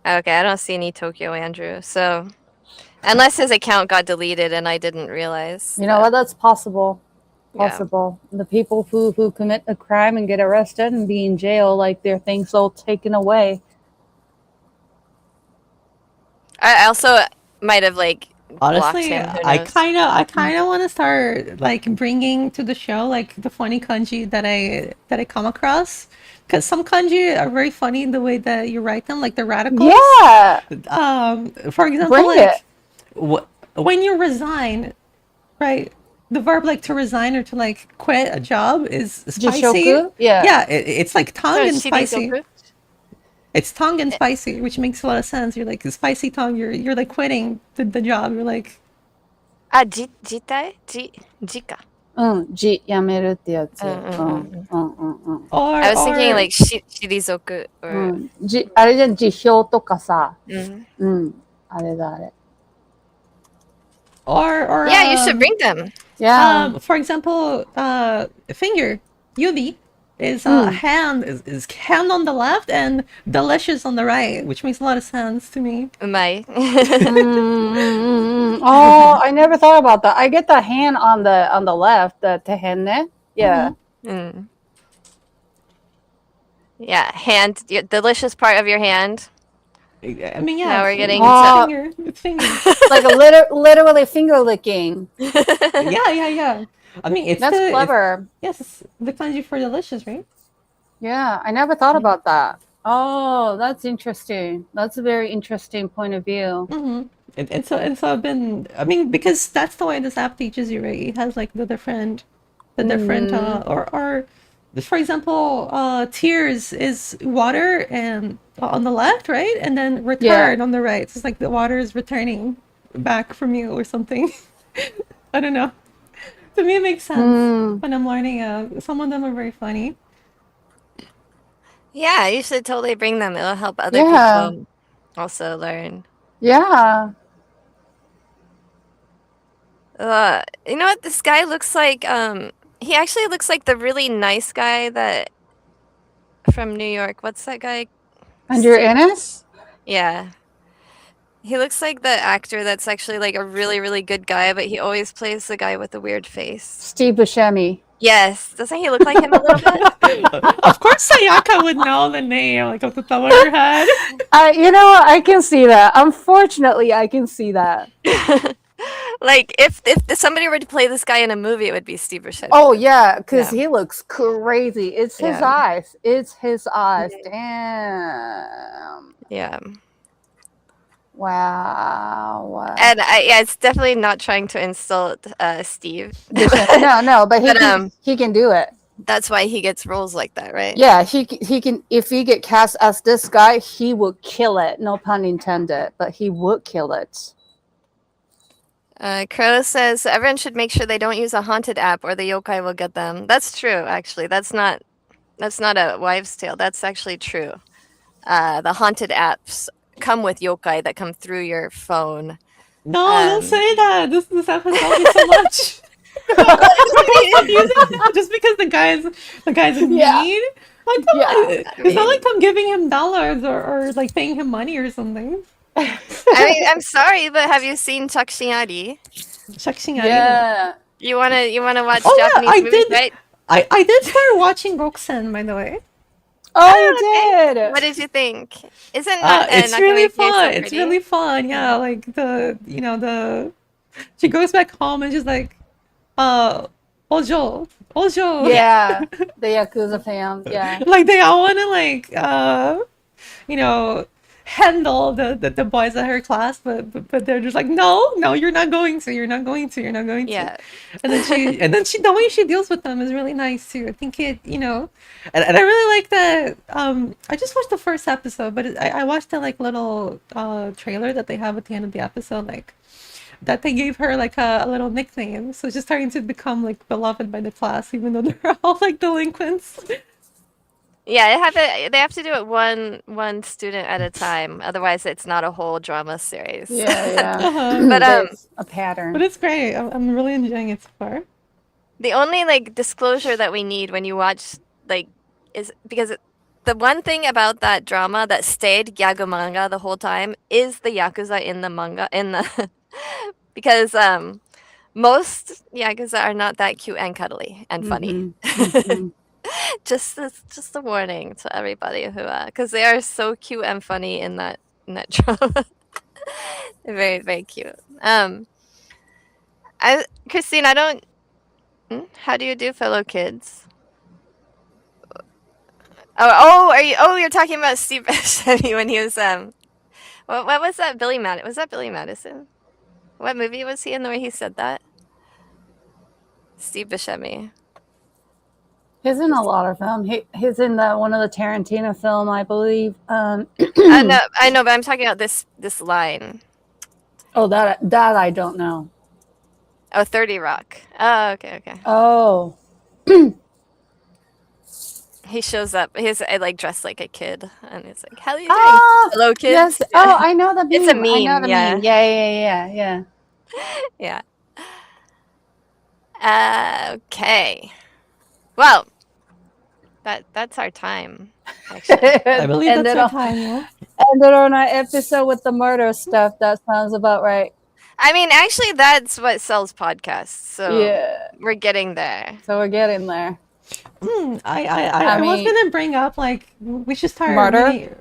Okay, I don't see any Tokyo Andrew, so unless his account got deleted and I didn't realize. You know what? That's possible. Possible. Yeah. The people who commit a crime and get arrested and be in jail, like their things all taken away. I also might have like honestly, I kind of want to start like bringing to the show like the funny kanji that I come across, because some kanji are very funny in the way that you write them, like the radicals. Yeah. For example, like when you resign, right? The verb like to resign or to like quit a job is spicy. Jishoku? Yeah. Yeah, it's like tongue and spicy. It's tongue and spicy, which makes a lot of sense. You're like spicy tongue. You're like quitting the job. You're like. Jitai? Jika. じやめるってやつ。I was thinking like shirizoku or あれじゃん、辞表とかさ。あれだあれ。Or yeah, you should bring them. Yeah. For example, finger, yubi. Is hand is hand on the left and delicious on the right, which makes a lot of sense to me. Umai. Oh, I never thought about that. I get the hand on the left, the tehenne. Yeah. Yeah, hand, delicious part of your hand. I mean, yeah. Now we're getting it's finger. Like literally finger licking. Yeah. I mean, that's clever. Yes, the kanji for delicious, right? Yeah, I never thought about that. Oh, that's interesting. That's a very interesting point of view. And so I've been. I mean, because that's the way this app teaches you, right? It has like the different, or for example, tears is water and on the left, right, and then return on the right. So it's like the water is returning back from you or something. I don't know. To me, it makes sense when I'm learning. Some of them are very funny. Yeah, you should totally bring them. It'll help other people also learn. Yeah. You know what? This guy looks like. He actually looks like the really nice guy that from New York. What's that guy? Andrew Ennis? Yeah. He looks like the actor that's actually like a really, really good guy, but he always plays the guy with the weird face. Steve Buscemi. Yes. Doesn't he look like him a little bit? Of course Sayaka would know the name, like off the top of her head. You know what? I can see that. Unfortunately, I can see that. Like, if somebody were to play this guy in a movie, it would be Steve Buscemi. Oh, yeah, because he looks crazy. It's his eyes. It's his eyes. Damn. Yeah. Wow. And it's definitely not trying to insult Steve. No, but he can do it. That's why he gets roles like that, right? Yeah, he can. If he get cast as this guy, he would kill it. No pun intended, but he would kill it. Crow says everyone should make sure they don't use a haunted app or the yokai will get them. That's true, actually. That's not a wives' tale. That's actually true. The haunted apps come with yokai that come through your phone. No, don't say that. This app has helped me so much. Just because the guy's mean. Like, it's not like I'm giving him dollars or like paying him money or something. I mean, I'm sorry, but have you seen Shakushinari? Yeah. You wanna watch Japanese movies, right? I did start watching Roxanne, by the way. Oh, you did. What did you think? Isn't it's really fun. So it's really fun. Yeah, like she goes back home and she's like, Ojo. Yeah, the Yakuza fans. Yeah, Like they all want to like you know, handle the boys at her class, but they're just like, no, you're not going to, you're not going to. Yeah. And then she the way she deals with them is really nice too. I think and I really like that. I just watched the first episode, but I watched the like little trailer that they have at the end of the episode, like that they gave her like a little nickname, so she's starting to become like beloved by the class, even though they're all like delinquents. Yeah, they have to do it one student at a time. Otherwise, it's not a whole drama series. yeah. But There's a pattern. But it's great. I'm really enjoying it so far. the only like disclosure that we need when you watch like is because the one thing about that drama that stayed Gyagu manga the whole time is the Yakuza in the manga because most Yakuza are not that cute and cuddly and funny. Just a warning to everybody who because they are so cute and funny in that drama. They're very, very cute. Christine, I don't. How do you do fellow kids? Are you? Oh, you're talking about Steve Buscemi when he was What was that? Was that Billy Madison? What movie was he in where he said that? Steve Buscemi. He's in a lot of film. He's in one of the Tarantino film, I believe. No, I know, but I'm talking about this line. Oh, that I don't know. Oh, 30 Rock. Oh, okay. Oh. He shows up. He's like dressed like a kid, and it's like, "How are you doing, hello, kids?" Yes. Oh, I know the meme. It's a meme. I know the meme. Yeah. Yeah. Okay. Well, that's our time. Actually. I believe that's our time. Yeah. Ended on our episode with the murder stuff. That sounds about right. I mean, actually, that's what sells podcasts. So yeah, we're getting there. I was gonna bring up like we should start murder.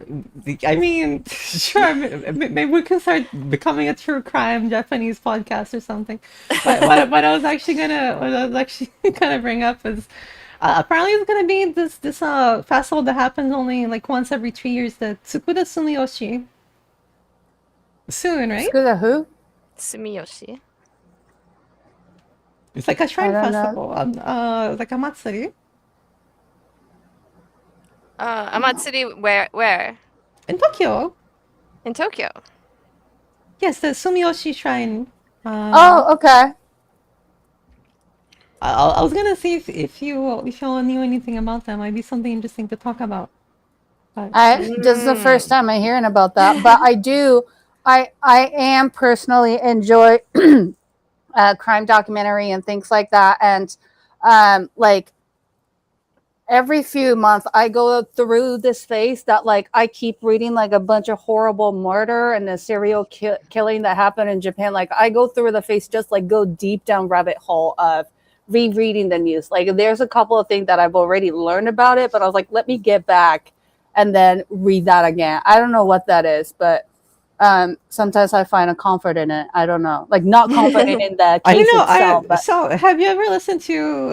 I mean, sure, maybe we can start becoming a true crime Japanese podcast or something. But what I was actually gonna bring up is apparently it's gonna be this festival that happens only like once every 2 years, the Tsukuda Sumiyoshi. Soon, right? Tsukuda who? Sumiyoshi. It's like a shrine festival, like a matsuri. A matsuri where? In Tokyo. In Tokyo. Yes, the Sumiyoshi Shrine. Oh, okay. I was gonna see if you knew anything about that. Might be something interesting to talk about. This is the first time I'm hearing about that, but I am personally enjoy crime documentary and things like that, and like every few months I go through this phase that like I keep reading like a bunch of horrible murder and the serial killing that happened in Japan. Like I go through the phase, just like go deep down rabbit hole of rereading the news. Like there's a couple of things that I've already learned about it, but I was like, let me get back and then read that again. I don't know what that is, but sometimes I find a comfort in it. I don't know, like not comfort in the case itself. But... So, have you ever listened to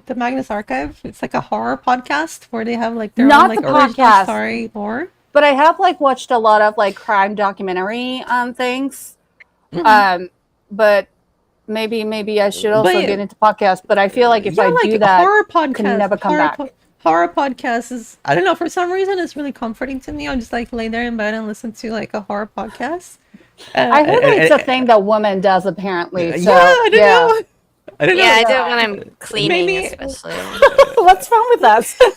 the Magnus Archive? It's like a horror podcast where they have like their own like original story lore. But I have like watched a lot of like crime documentary things. But maybe I should also get into podcasts. But I feel like if I do that, horror podcast can never come back. Horror podcast is, I don't know, for some reason it's really comforting to me. I'll just like lay there in bed and listen to like a horror podcast. I heard it's a thing that woman does apparently. So, I don't know. I don't know. Yeah, I do it when I'm cleaning, especially. What's wrong with us? I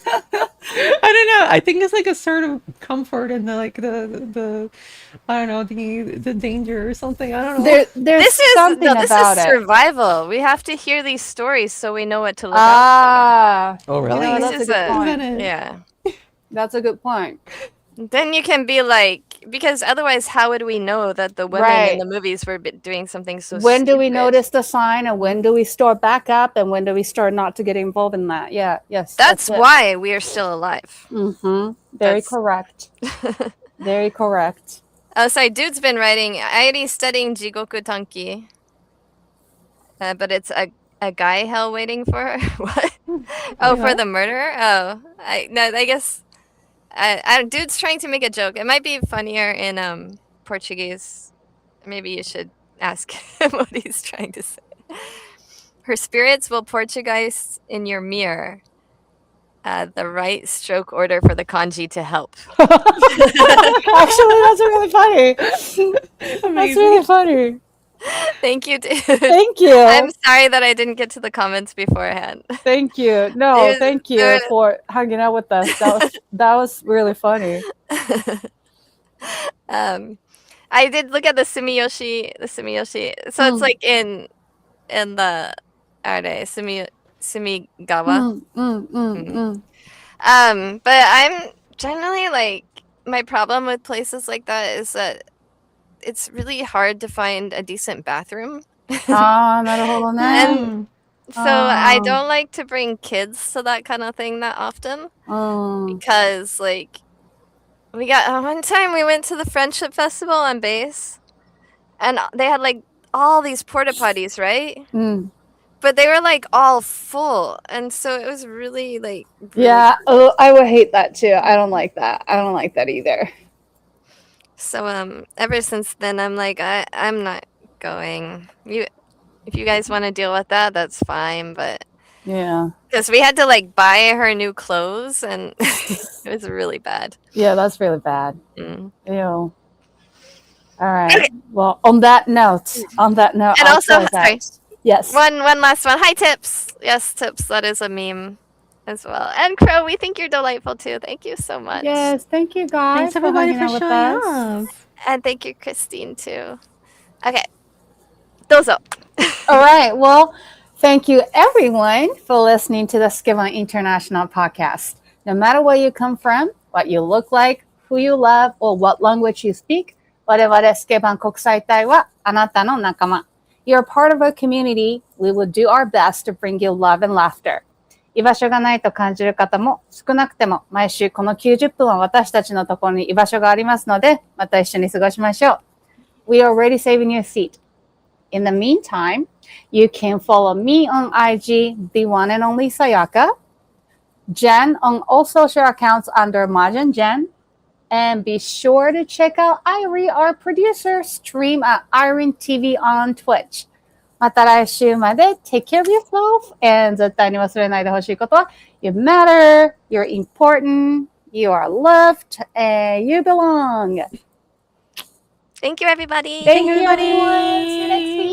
don't know. I think it's like a sort of comfort in the like the I don't know, the danger or something. I don't know. This is survival. We have to hear these stories so we know what to look out for. Oh, really? That's a good point. Yeah. That's a good point. Then you can be like, because otherwise, how would we know that the women in the movies were doing something so When do we stupid? notice the sign, and when do we start back up, and when do we start not to get involved in that? Yeah, yes. That's why we are still alive. Very correct. Very correct. Oh, sorry, dude's been writing. Airi studying Jigoku Tanki. But it's a guy hell waiting for her? What? Oh, for the murderer? Oh, I guess dude's trying to make a joke. It might be funnier in Portuguese. Maybe you should ask him what he's trying to say. Her spirits will Portuguese in your mirror. The right stroke order for the kanji to help. Actually, that's really funny. That's really funny. Thank you, dude. Thank you. I'm sorry that I didn't get to the comments beforehand. Thank you. No, thank you for hanging out with us. That was really funny. I did look at the Sumiyoshi. So it's like in the Sumigawa. But I'm generally like, my problem with places like that is that it's really hard to find a decent bathroom. And so I don't like to bring kids to that kind of thing that often. Because like, we got one time we went to the Friendship Festival on base, and they had like all these porta potties, right? But they were like all full, and so it was really like yeah. Oh, I would hate that too. I don't like that. I don't like that either. So ever since then, I'm like, I'm not going. If you guys want to deal with that, that's fine. But yeah, because we had to like buy her new clothes, and it was really bad. Yeah, that's really bad. Ew. All right. Okay. Well, on that note, and also, sorry. Yes. One last one. Hi, Tips. Yes, Tips. That is a meme as well. And Crow, we think you're delightful too. Thank you so much. Yes, thank you guys. Thanks everybody for showing up. And thank you, Christine, too. Okay. Dozo. All right. Well, thank you everyone for listening to the Skivan International Podcast. No matter where you come from, what you look like, who you love, or what language you speak, 我々スケバン国際隊はあなたの仲間。You're part of a community. We will do our best to bring you love and laughter. 居場所がないと感じる方も少なくても毎週この90分は私たちのところに居場所がありますので、また一緒に過ごしましょう。We are already saving you a seat. In the meantime, you can follow me on IG, the one and only Sayaka, Jenn on all social accounts under Mahjong Jenn, and be sure to check out Airi, our producer, stream at Iron TV on Twitch. また来週まで take care of yourself and 絶対に忘れないでほしいことは You matter, you're important, you are loved, and you belong. Thank you, everybody. Thank you, everyone. See you next week.